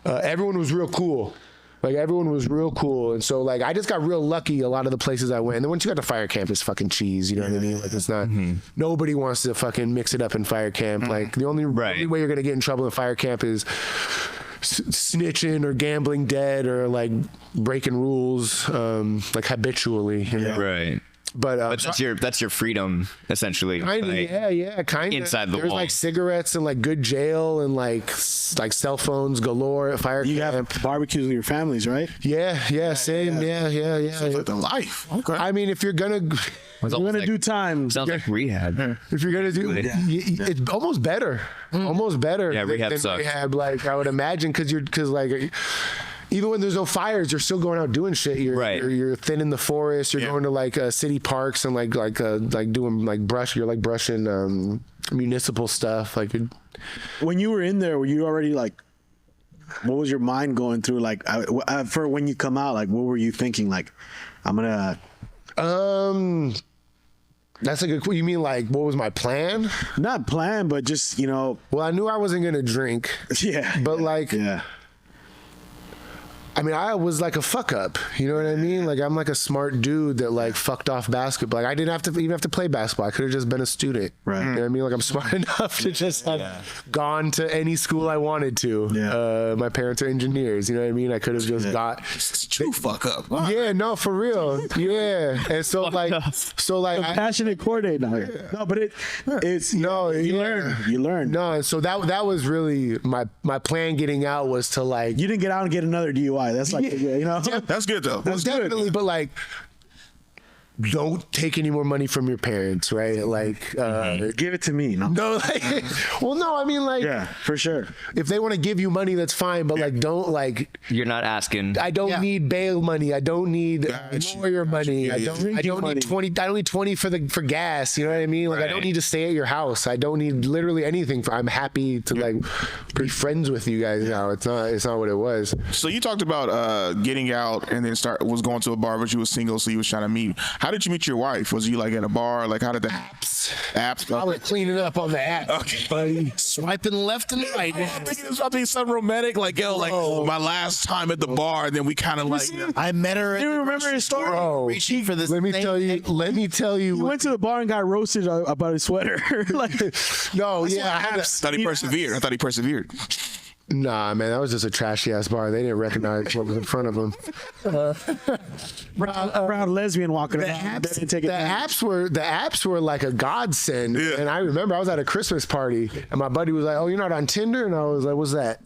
everyone was real cool. Like everyone was real cool, and so like I just got real lucky. A lot of the places I went, and then once you got to fire camp, it's fucking cheese. You know what I mean? Like it's not. Nobody wants to fucking mix it up in fire camp. Like the only way you're gonna get in trouble in fire camp is snitching or gambling dead or like breaking rules, like habitually. You know? Right. But that's your freedom essentially. Kind of, like, yeah, kind of. inside the There's wall. like cigarettes and like good jail and like cell phones galore at fire You camp. have barbecues with your families, right? Yeah, same. Yeah. It's like the life. Okay. I mean, if you're gonna You're gonna do time. Sounds like rehab. If you're gonna do, it's almost better. Almost better. Yeah, rehab than sucks. Rehab, like I would imagine, because like even when there's no fires, you're still going out doing shit. You're thinning the forest. You're going to like city parks and like doing like you're brushing municipal stuff. Like When you were in there, were you already like? What was your mind going through? Like for when you come out, like what were you thinking? Like I'm gonna. That's a good. You mean like what was my plan? Not plan, but just Well, I knew I wasn't gonna drink. Yeah. But like. Yeah. I mean, I was like a fuck up. You know what I mean? Like I'm like a smart dude that like fucked off basketball. Like I didn't have to play basketball. I could have just been a student. Right. You know what I mean? Like I'm smart enough to just have gone to any school I wanted to. Yeah. My parents are engineers. You know what I mean? I could have just got. True fuck up. Yeah, no, for real. Yeah, and so like, Passionate coordinate now. No, but it's No, you learn. No, and so that was really my plan getting out was to like. You didn't get out and get another DUI. That's like That's good though. Well, definitely, but like, don't take any more money from your parents, right? Like, give it to me. No. no, like, well, no, I mean, like, Yeah, for sure. if they want to give you money, that's fine, but like, don't like. You're not asking. I don't need bail money. I don't need lawyer money. I don't money. need 20. I don't need 20 for gas. You know what I mean? Like I don't need to stay at your house. I don't need literally anything. I'm happy to like be friends with you guys now. It's not what it was. So you talked about getting out and then was going to a bar, but you was single, so you was trying to meet. How did you meet your wife? Was you like at a bar? Like how did that? Apps. I was cleaning up on the app. Okay. Buddy. Swiping left and right. It's about to be something romantic, like like my last time at the bar, and then we kind of like. I met her. You remember his story? Bro, reaching for this. let me tell you. He went to the bar and got roasted about his sweater. Like, No, yeah, I had I thought he persevered. Nah, man, that was just a trashy ass bar. They didn't recognize what was in front of them. proud lesbian walking around. They didn't take it The down. apps were like a godsend. Yeah. And I remember I was at a Christmas party and my buddy was like, "Oh, you're not on Tinder?" And I was like, "What's that?"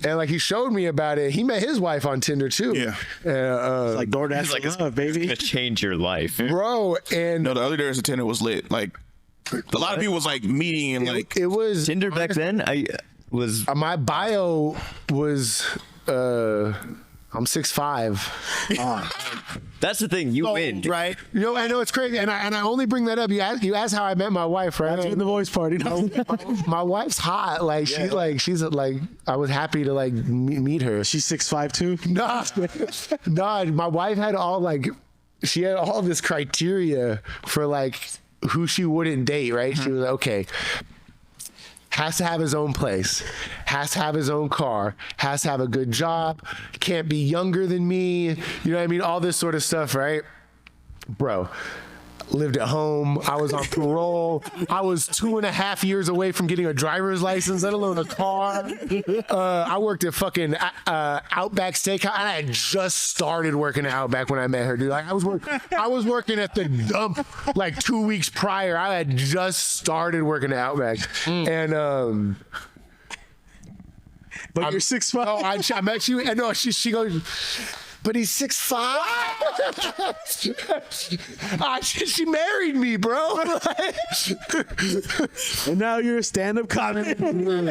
And like he showed me about it. He met his wife on Tinder too. Yeah. Like DoorDash like, love, baby. Gonna change your life. Bro, and No, the other day attendant was lit. Like a lot of people was like meeting and like. it was Tinder back then, I was. my bio was I'm 6'5". That's the thing. You win. Right. You know, I know it's crazy, and I only bring that up. You asked how I met my wife, right? That's in the voice party. No. My wife's hot. Like she's like I was happy to like meet her. She's 6'5" too. Nah, my wife had she had all this criteria for like who she wouldn't date, right? She was like, okay, has to have his own place, has to have his own car, has to have a good job, can't be younger than me, you know what I mean? All this sort of stuff, right? Bro, lived at home. I was on parole. I was 2.5 years away from getting a driver's license, let alone a car. I worked at fucking Outback Steakhouse. I had just started working at Outback when I met her, dude. Like I was working at the dump like 2 weeks prior. I had just started working at Outback, and But you're 6'5". oh, I met you, and no, she goes. But he's 6'5". She married me, bro. And now you're a stand-up comic. I mean,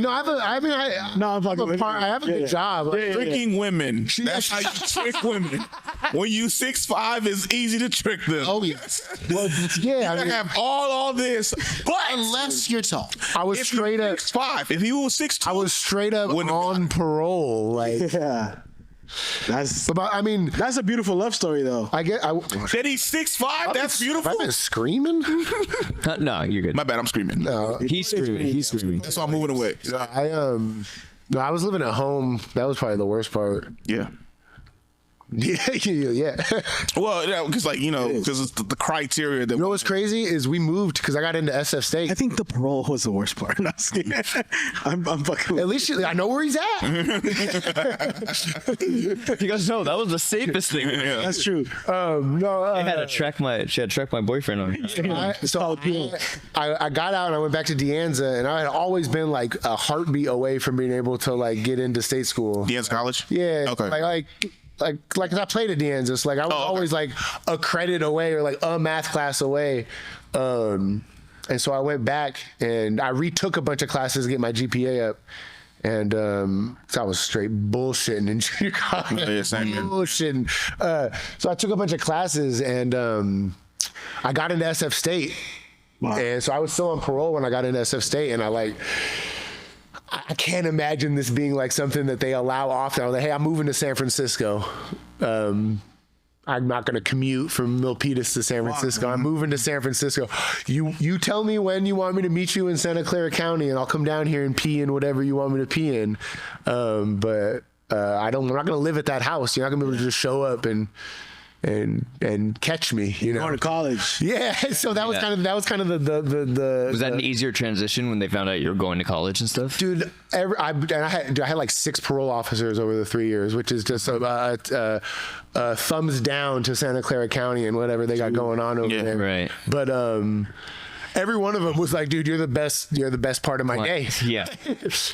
no, I No, I'm fucking with you. I have a good Yeah. job. Tricking women. That's how you trick women. when you 6'5", it's easy to trick them. Oh yes. Well, yeah, I have all this, but Unless you're tall. I was if straight up. 6'5", if he was 6'2", I was straight up Wouldn't have on parole. Like, Yeah. That's I mean, that's a beautiful love story though. I get. Said he's 6'5". That's beautiful. I've been screaming. No, you're good. My bad. I'm screaming. He's screaming. He's screaming. That's why I'm moving away. No, I was living at home. That was probably the worst part. Yeah. Yeah. Well, because because it's the criteria that. You know what's crazy is we moved because I got into SF State. I think the parole was the worst part. No, I'm fucking. At least I know where he's at. You guys know that was the safest thing. Yeah. That's true. I had to track my boyfriend on me. I got out and I went back to De Anza, and I had always been like a heartbeat away from being able to like get into state school. De Anza College. Yeah. Okay. Like I played at De Anza, so like I was always like a credit away or like a math class away. And so I went back and I retook a bunch of classes to get my GPA up. And so I was straight bullshitting in junior college. Yeah, same here. Bullshitting. So I took a bunch of classes and I got into SF State. Wow. And so I was still on parole when I got into SF State, and I can't imagine this being like something that they allow often. I was like, hey, I'm moving to San Francisco. I'm not going to commute from Milpitas to San Francisco. I'm moving to San Francisco. You tell me when you want me to meet you in Santa Clara County, and I'll come down here and pee in whatever you want me to pee in. But I'm not going to live at that house. You're not going to be able to just show up and catch me, you know. Going to college. Yeah, so that was kind of the. Was that an easier transition when they found out you were going to college and stuff? Dude, I had like 6 parole officers over the 3 years, which is just thumbs down to Santa Clara County and whatever they got going on over there. Right. But every one of them was like, dude, you're the best part of my day. Yeah.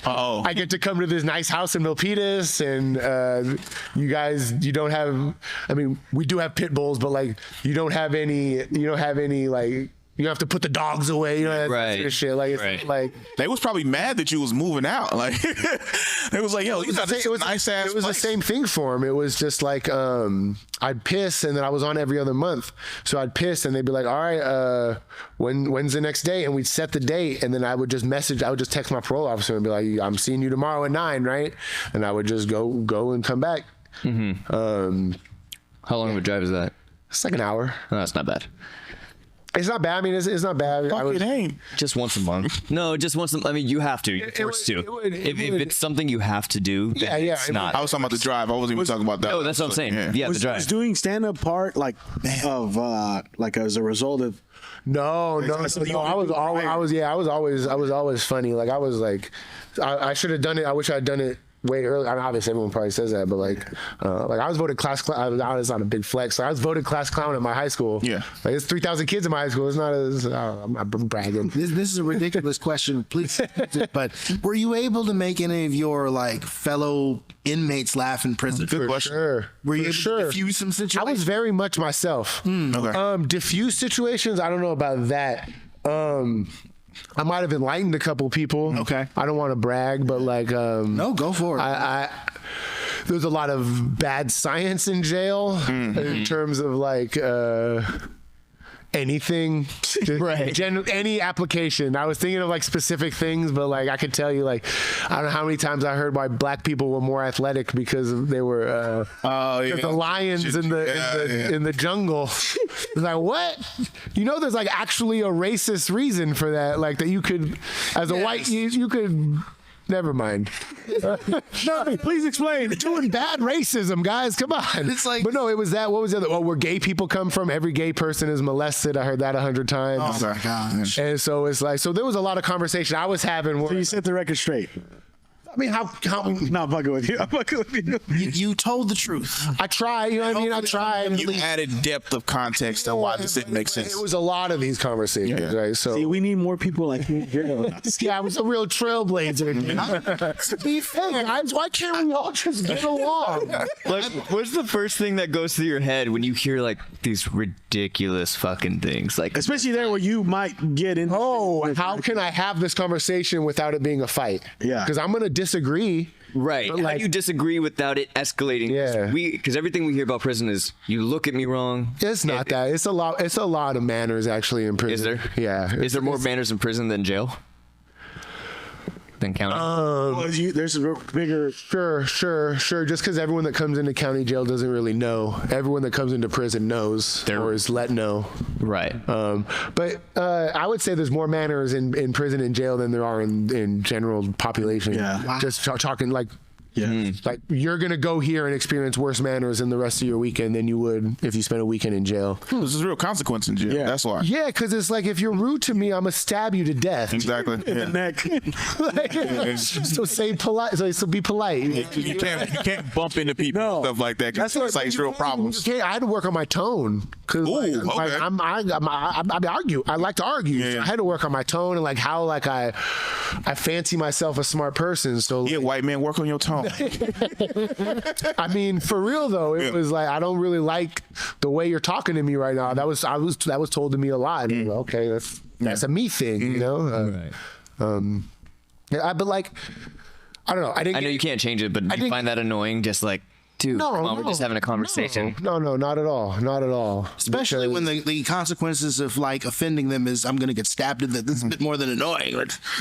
Oh. I get to come to this nice house in Milpitas, and you don't have, I mean, we do have pit bulls, but like, you don't have any like, you have to put the dogs away, you know, that Right. sort of shit. Like, it's Right. like, They was probably mad that you was moving out. Like, they was like, yo, you got this nice ass. it was the same thing for him. It was just like, I'd piss, and then I was on every other month. So I'd piss, and they'd be like, all right, when's the next day? And we'd set the date, and then I would just text my parole officer and be like, I'm seeing you tomorrow at 9, right? And I would just go and come back. Mm-hmm. How long of a drive is that? It's like an hour. Oh, that's not bad. It's not bad. I mean, it's not bad. It ain't. Just once a month. No, just once. I mean, you have to. You're forced to. If it's something you have to do, then it's not. I was talking about the drive. I wasn't even talking about that. Oh, that's what I'm saying. Yeah, the Was drive. doing stand up part like as a result of. No. I was always funny. Like I was like, I should have done it. I wish I had done it way earlier. I mean, obviously everyone probably says that, but like I was voted class clown. It's not a big flex. So I was voted class clown at my high school. Yeah. Like it's 3,000 kids in my high school. It's not I'm not bragging. This is a ridiculous question, please. But were you able to make any of your like fellow inmates laugh in prison? Good question. Sure. Were you For able to diffuse some I situations? was very much myself. Okay. Diffuse situations, I don't know about that. I might have enlightened a couple people. Okay. I don't want to brag, but like No, go for it. there's a lot of bad science in jail in terms of like anything, Right. any application. I was thinking of like specific things, but like I could tell you, like I don't know how many times I heard why black people were more athletic because they were the lions in the jungle. It's like, what? You know, there's like actually a racist reason for that. Like that you could, as a white, you could. Never mind. No, please explain. Doing bad racism, guys. Come on. It's like- but no, it was that. What was the other? Oh, where gay people come from? Every gay person is molested. I heard that 100 times. Oh my gosh. And so it's like, so there was a lot of conversation I was having. So you set the record straight. I mean, how No, I'm fucking with you. I'm fucking with you. You told the truth. I tried, you know what I mean? I tried. You added depth of context to why this didn't make sense. It was a lot of these conversations, Yeah. right? So See, we need more people like you here. yeah, I was a real trailblazer. To be fair, guys, why can't we all just get along? Like, what's the first thing that goes through your head when you hear like these ridiculous fucking things? Like, Especially there where you might get in. Oh, how can I have this conversation without it being a fight? Yeah. Because I'm going to disagree, Right. But, How like- do you disagree without it escalating? Yeah. Because everything we hear about prison is you look at me wrong. It's not that. It's a lot. It's a lot of manners actually in prison. Is there? Yeah. Is there more manners in prison than jail? Than county? There's a bigger. Sure. Just because everyone that comes into county jail doesn't really know. Everyone that comes into prison knows or is let know. Right. But I would say there's more manners in prison and jail than there are in general population. Yeah. Wow. Just talking like. Yeah. Like you're gonna go here and experience worse manners in the rest of your weekend than you would if you spent a weekend in jail. This is real consequence in jail. Yeah. That's why. Yeah, because it's like if you're rude to me, I'm gonna stab you to death. Exactly. In the neck. So say polite. So be polite. You can't bump into people and stuff like that. That's That's like real problems. I had to work on my tone because Ooh, okay. I argue. I like to argue. Yeah. So I had to work on my tone and like how like I fancy myself a smart person. So Yeah, white man, work on your tone. I mean, for real though, it Yeah. was like I don't really like the way you're talking to me right now. That was told to me a lot. And, okay, that's a me thing, you know. But like, I don't know. I I know you can't change it, but do you find that annoying? Just like, dude, come on, we're just having a conversation. No, not at all. Not at all. Especially when the consequences of like offending them is I'm gonna get stabbed. That's a bit more than annoying.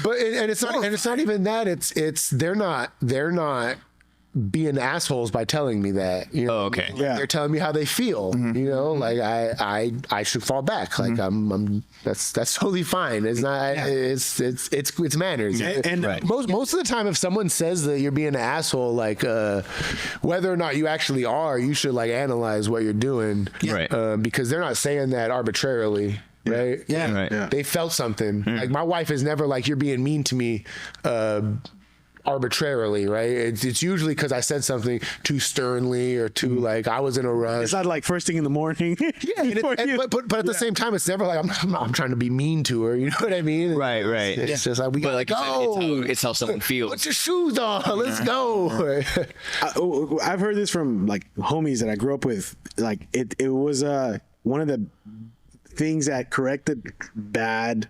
But it's not even that. It's they're not being assholes by telling me that. You know? Oh, okay. Yeah. They're telling me how they feel. You know, like I should fall back. Like I'm that's totally fine. It's not. It's manners. And Right. Most of the time, if someone says that you're being an asshole, like whether or not you actually are, you should like analyze what you're doing. Right. Because they're not saying that arbitrarily. Right. Yeah. Right. Yeah. They felt something. Like my wife is never like, you're being mean to me arbitrarily, right? It's usually because I said something too sternly or too like I was in a rush. it's not like first thing in the morning. Yeah, but at the same time, it's never like I'm trying to be mean to her. You know what I mean? Right. It's just like we But gotta like you go. said, it's how someone feels. Put your shoes on. Let's go. I've heard this from like homies that I grew up with. Like it was one of the things that corrected bad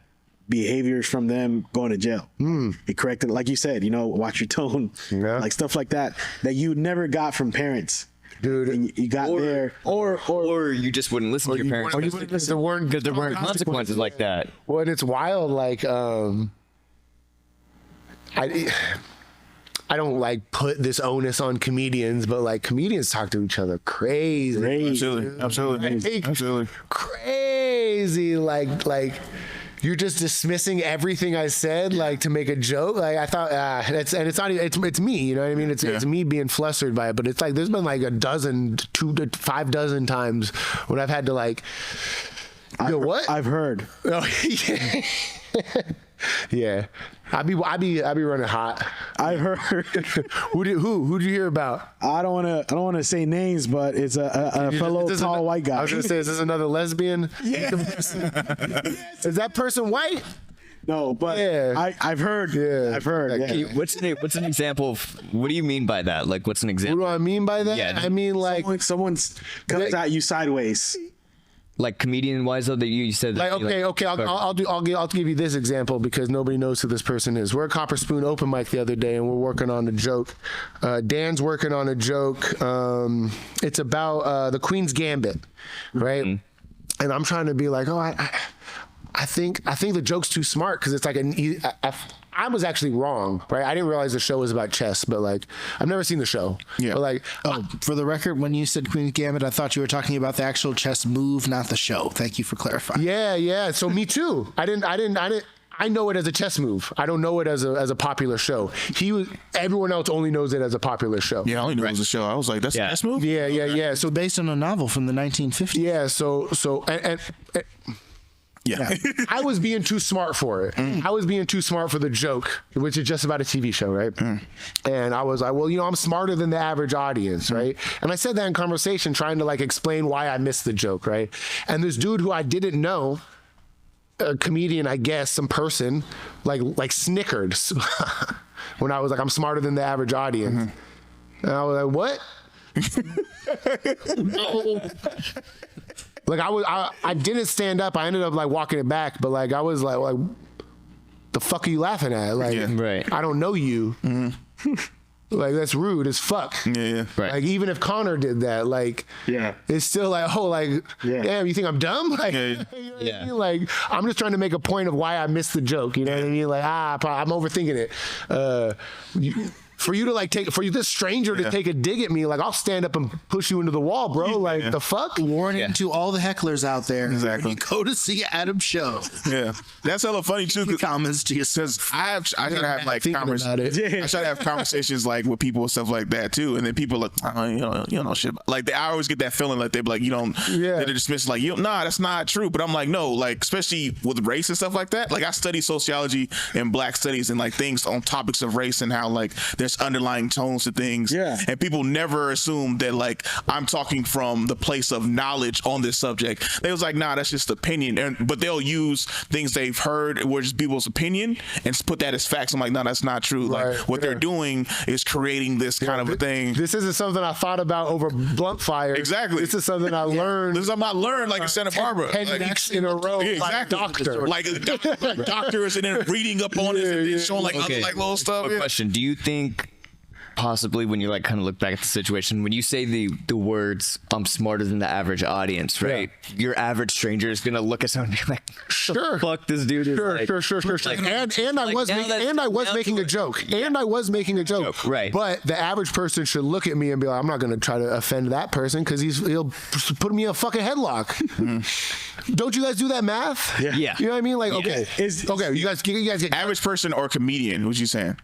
behaviors from them going to jail. It corrected, like you said, watch your tone, like stuff like that you never got from parents. Dude, And you got there, Or you just wouldn't listen to your parents or you because wouldn't listen. there weren't consequences like that. Well, it's wild. Like, I don't like put this onus on comedians, but like comedians talk to each other crazy. Absolutely. Crazy. Like you're just dismissing everything I said, like to make a joke. Like I thought, it's not. It's me. You know what I mean? It's me being flustered by it. But it's like there's been like 2 to 5 dozen times when I've had to like. What? I've heard. Oh, yeah. Yeah. I be running hot. I've heard. Who'd you hear about? I don't want to say names, but it's a fellow tall white guy. I was gonna say, is this another lesbian? Yeah. Is that person white? No, but Yeah. I've heard. Yeah. I've heard. Hey, Yeah. what's an example of what do you mean by that? Like, what's an What example? do I mean by that? Yeah. I mean like Someone's comes at you sideways. Like comedian wise though, that you said that. okay. I'll give you this example because nobody knows who this person is. We're at Copper Spoon open mic the other day and we're working on a joke. Dan's working on a joke. It's about the Queen's Gambit, right? Mm-hmm. And I'm trying to be like, I think the joke's too smart because it's like I was actually wrong, right? I didn't realize the show was about chess, but like I've never seen the show. Yeah. But like For the record, when you said Queen's Gambit, I thought you were talking about the actual chess move, not the show. Thank you for clarifying. Yeah. So me too. I know it as a chess move. I don't know it as a popular show. Everyone else only knows it as a popular show. Yeah, I only knew it was a show. I was like, that's Yeah. a move? Yeah. So Based on a novel from the 1950s. yeah. So Yeah. I was being too smart for it. I was being too smart for the joke, which is just about a TV show, right? And I was like, well, I'm smarter than the average audience, right? And I said that in conversation, trying to like explain why I missed the joke, right? And this dude who I didn't know, a comedian, I guess, some person, like snickered when I was like, I'm smarter than the average audience. And I was like, what? Like I didn't stand up. I ended up like walking it back, but like I was like the fuck are you laughing at? Like, Yeah. Right. I don't know you. Like, that's rude as fuck. Yeah. Right. Like, even if Connor did that, like, it's still like, oh, like, damn, you think I'm dumb? Like, you know what I mean? Like, I'm just trying to make a point of why I missed the joke. You know what I mean? Like, I'm overthinking it. For you to like this stranger to take a dig at me, like, I'll stand up and push you into the wall, bro. Like, the fuck? Warning to all the hecklers out there. Exactly. When you go to see Adam's show. Yeah, that's hella funny too. Comments to yourself. I try to have like it. I try to have conversations like with people and stuff like that too, and then people are like, oh, you don't know shit. Like, I always get that feeling like they're like, you don't. They're dismissed like, nah, that's not true. But I'm like, no, like, especially with race and stuff like that. Like, I study sociology and Black studies and like things on topics of race and how like there's underlying tones to things. And people never assume that like I'm talking from the place of knowledge on this subject. They was like, nah, that's just opinion. But they'll use things they've heard, which is people's opinion, and put that as facts. I'm like, no, that's not true. Like, what they're doing is creating this kind of a thing. This isn't something I thought about over blunt fire. Exactly. This is something I learned. This is something I learned like in Santa Barbara. 10 weeks in a row. Exactly. Doctor. Like doctors and then reading up on it and then showing like other like little stuff. Quick question: do you think possibly when you like kind of look back at the situation, when you say the words "I'm smarter than the average audience," right? Your average stranger is gonna look at someone and be like, Sure. fuck this dude is like, Sure. Like, And I was making a joke. And I was making a joke. Right. But the average person should look at me and be like, I'm not going to try to offend that person because he'll put me in a fucking headlock. Don't you guys do that math? Yeah. You know what I mean? Like, okay. You guys get average person or comedian? What you saying?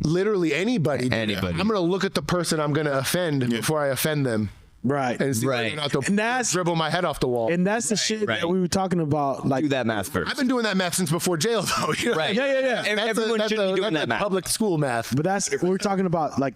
literally anybody. Anybody. I'm going to look at the person I'm going to offend before I offend them. Right. And see Right. not to And that's- dribble my head off the wall. And that's the shit Right. that we were talking about. Like, do that math first. I've been doing that math since before jail, though. You know? Right. Yeah. Everyone should be doing that math. Public school math. But that's we're talking about. Like,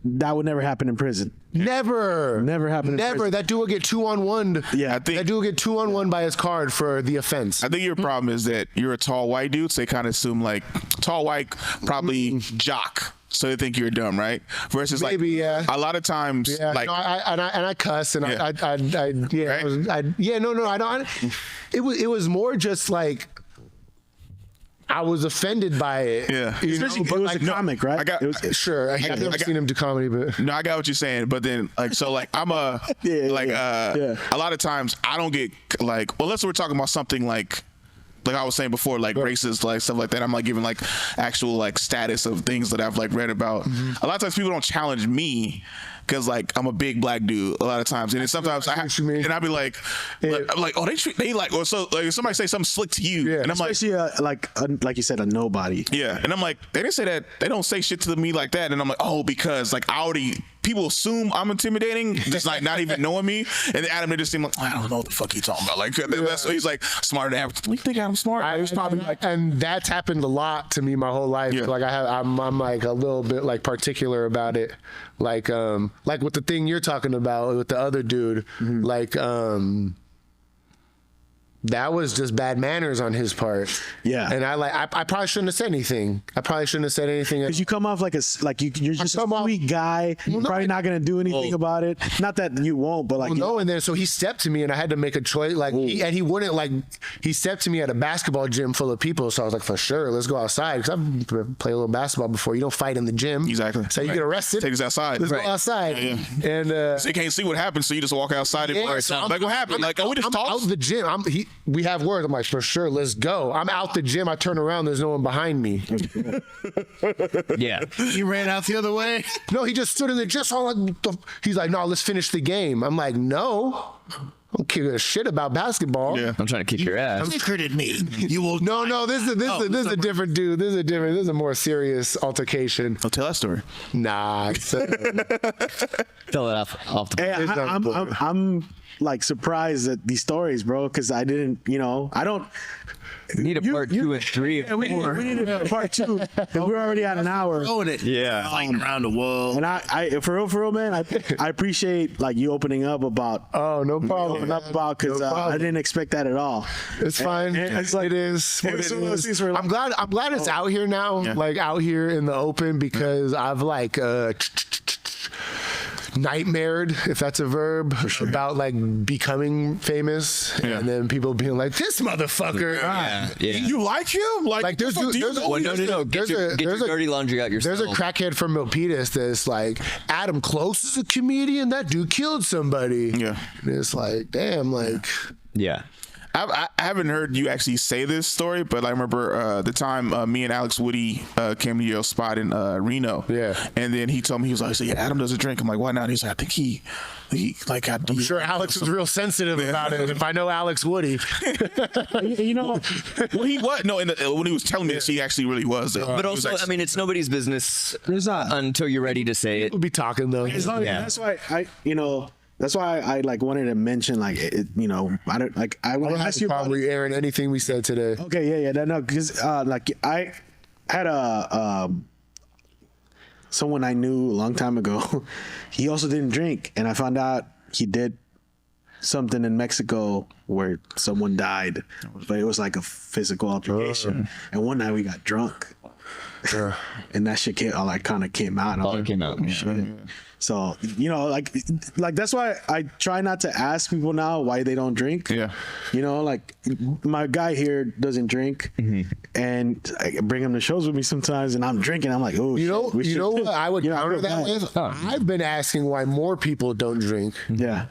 that would never happen in prison. Never happened in Never. prison. That dude will get 2-on-1. Yeah, I think That dude will get 2-on-1 by his card for the offense. I think your problem is that you're a tall white dude, so they kind of assume like tall white, probably jock, so they think you're dumb, right? Versus Maybe, like a lot of times, Yeah, like no, I cuss and Yeah. I don't. It was more just like I was offended by it. Yeah. you know, Especially but it was like, a comic, right? I got- It was- Sure, I've never seen him do comedy, but No, I got what you're saying, but then like so like I'm a Yeah. a lot of times I don't get like unless we're talking about something like I was saying before, like racist, like stuff like that. I'm like giving like actual like status of things that I've like read about. A lot of times people don't challenge me because like I'm a big Black dude a lot of times, and then sometimes I see what you mean. and I'll be like, I'm like, oh they like, or so like if somebody say something slick to you, Yeah. and I'm like. Especially like you said, a nobody. Yeah, and I'm like, they didn't say that. They don't say shit to me like that, and I'm like, oh, because like people assume I'm intimidating, just like not even knowing me. And then Adam, they just seem like, I don't know what the fuck he's talking about. Like that's so he's like smarter than average. You think I'm smart? I was probably like, and that's happened a lot to me my whole life. Yeah. Like I'm like a little bit like particular about it. Like with the thing you're talking about with the other dude, like that was just bad manners on his part. Yeah. And I probably shouldn't have said anything. Because you come off like you're just a come off- sweet guy. You're probably not gonna do anything about it. Not that you won't, but like no, and then so he stepped to me and I had to make a choice. Like he wouldn't like he stepped to me at a basketball gym full of people. So I was like, for sure, let's go outside because I've played a little basketball before. You don't fight in the gym. Exactly. So you get arrested. Take us outside. Let's Right. go outside. Yeah. And they can't see what happens, so you just walk outside and so like what happened? Like, oh, we just I'm talked. out the gym. We have words. I'm like, for sure, let's go. I'm out the gym. I turn around. There's no one behind me. Yeah. He ran out the other way. No, he just stood in there just all like, he's like, no, let's finish the game. I'm like, no. I don't give a shit about basketball. Yeah. I'm trying to kick your ass. Flickered me. You will. No, this is a different dude. This is a more serious altercation. I'll tell that story. Nah. Tell it off the. Hey, It's I'm like surprised at these stories, bro, because I didn't, I don't. We need a part 2 and 3. Yeah, we need a part 2. And we're already at an hour. Throwing it. Yeah. Flying around the world. And I for real, man, I appreciate like you opening up about. Oh, no problem. Opening up about because I didn't expect that at all. It's fine. And it's like it is. What it's it one of those is. things where, like, I'm glad it's out here now, like out here in the open, because I've like nightmared, if that's a verb, about like becoming famous, and then people being like, "This motherfucker." You like him? Like there's Well, no. Get your dirty laundry out yourself. There's a crackhead from Milpitas that's like, Adam Close is a comedian. That dude killed somebody. Yeah. And it's like, damn, like. Yeah. I haven't heard you actually say this story, but I remember the time me and Alex Woody came to your spot in Reno. Yeah. And then he told me, he was like, "So yeah, Adam doesn't drink." I'm like, "Why not?" He's like, "I think he like." I'm sure Alex was real sensitive about it. If I know Alex Woody. You know, Well, he was. No, when he was telling me this, he actually really was. But also, I mean, it's nobody's business there's not. until you're ready to say it. We'll be talking though. That's why that's why I like wanted to mention like I don't like I want to ask you about Probably airing anything we said today. Okay, yeah, no, because like I had someone I knew a long time ago. He also didn't drink, and I found out he did something in Mexico where someone died, but it was like a physical altercation. And one night we got drunk, and that shit kind of came out. All it came out. Shit. So like that's why I try not to ask people now why they don't drink. Yeah. Like my guy here doesn't drink, and I bring him to shows with me sometimes, and I'm drinking. I'm like, oh, You know what I would counter that with? with? I've been asking why more people don't drink. Yeah.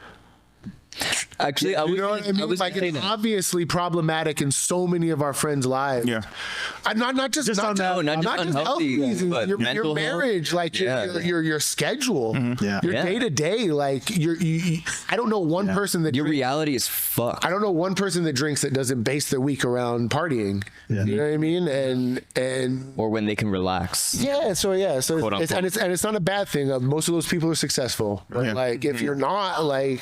Actually, I was, You know what I mean? was Like saying it's that. obviously problematic in so many of our friends' lives. Yeah. Not just on that- not just health unhealthy, reasons, but your mental marriage, like your schedule, Yeah. your Yeah. day to day. Like you, I don't know one person that Your drinks, reality is fucked. I don't know one person that drinks that doesn't base their week around partying. Yeah. You know what I mean? And Or when they can relax. so Quote, it's, unquote. and it's not a bad thing. Most of those people are successful. But like if you're not, like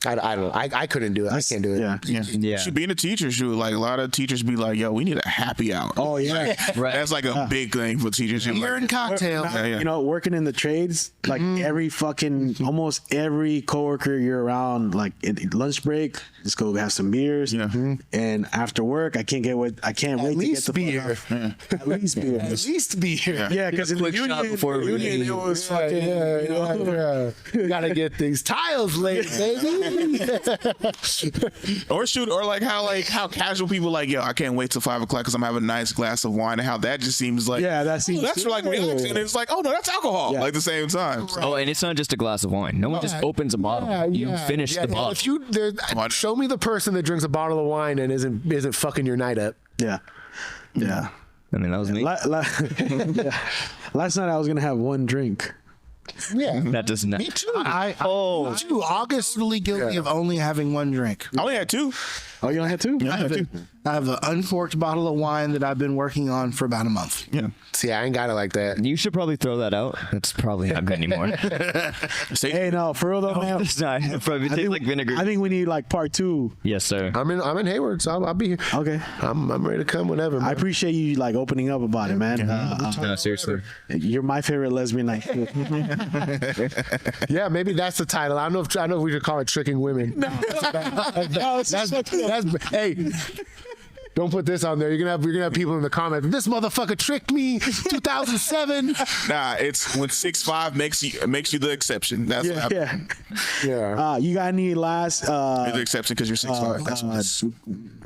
I don't know. I couldn't do it. I can't do it. Yeah. Yeah. Should be in a teacher's shoe. Like a lot of teachers be like, "Yo, we need a happy hour." Oh yeah. Right. That's like a big thing for teachers. Beer and cocktail. Yeah. Working in the trades, like almost every coworker you're around, like at lunch break, let's go have some beers. Yeah. And after work, I can't wait to get least the beer. fuck off. At least beer. At least beer. Yeah, because in the quick shot union, before we leave. it was fucking. You gotta get these tiles laid, baby. Or how casual people like, "Yo, I can't wait till 5 o'clock because I'm having a nice glass of wine," and how that just seems like, Yeah, that seems. that's for like relaxing. And it's like, oh no, that's alcohol. Yeah. Like the same time. Oh, and it's not just a glass of wine. No one just opens a bottle. You finish the bottle. If you show me the person that drinks a bottle of wine and isn't fucking your night up. Yeah. Yeah. I mean, that was me. Yeah. Last night I was gonna have one drink. Yeah. That does not. Me too. I'm August. totally guilty of only having one drink. I only had 2. Oh, you only had 2? Yeah, I had 2. I have an uncorked bottle of wine that I've been working on for about a month. Yeah. See, I ain't got it like that. You should probably throw that out. It's probably not good anymore. Hey, no, for real though, man. It's not. It probably tastes like vinegar. I think we need like part 2. Yes, sir. I'm in Hayward, so I'll be here. Okay. I'm ready to come whenever. Man. I appreciate you like opening up about it, man. No, seriously. You're my favorite lesbian. Like, Yeah, maybe that's the title. I don't know if we should call it tricking women. No, that's hey. Don't put this on there. You're gonna have people in the comments. This motherfucker tricked me. 2007. Nah, it's when 6'5" makes you the exception. That's what happened. Yeah. you got any last You're the exception because you're 6'5". That's what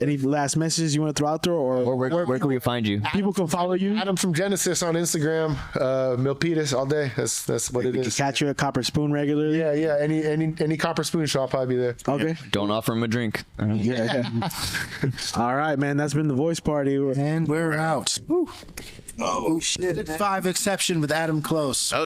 any last messages you want to throw out there, or Where can we find you? people can follow you? Adam from Genesis on Instagram. Milpitas all day. That's what it We can is. catch you at Copper Spoon regularly. Yeah. Any Copper Spoon shop, I'll probably be there. Okay. Don't offer him a drink. Yeah. All right, man. That's been the voice party. And we're out. Oh, shit. 5 exception with Adam Close.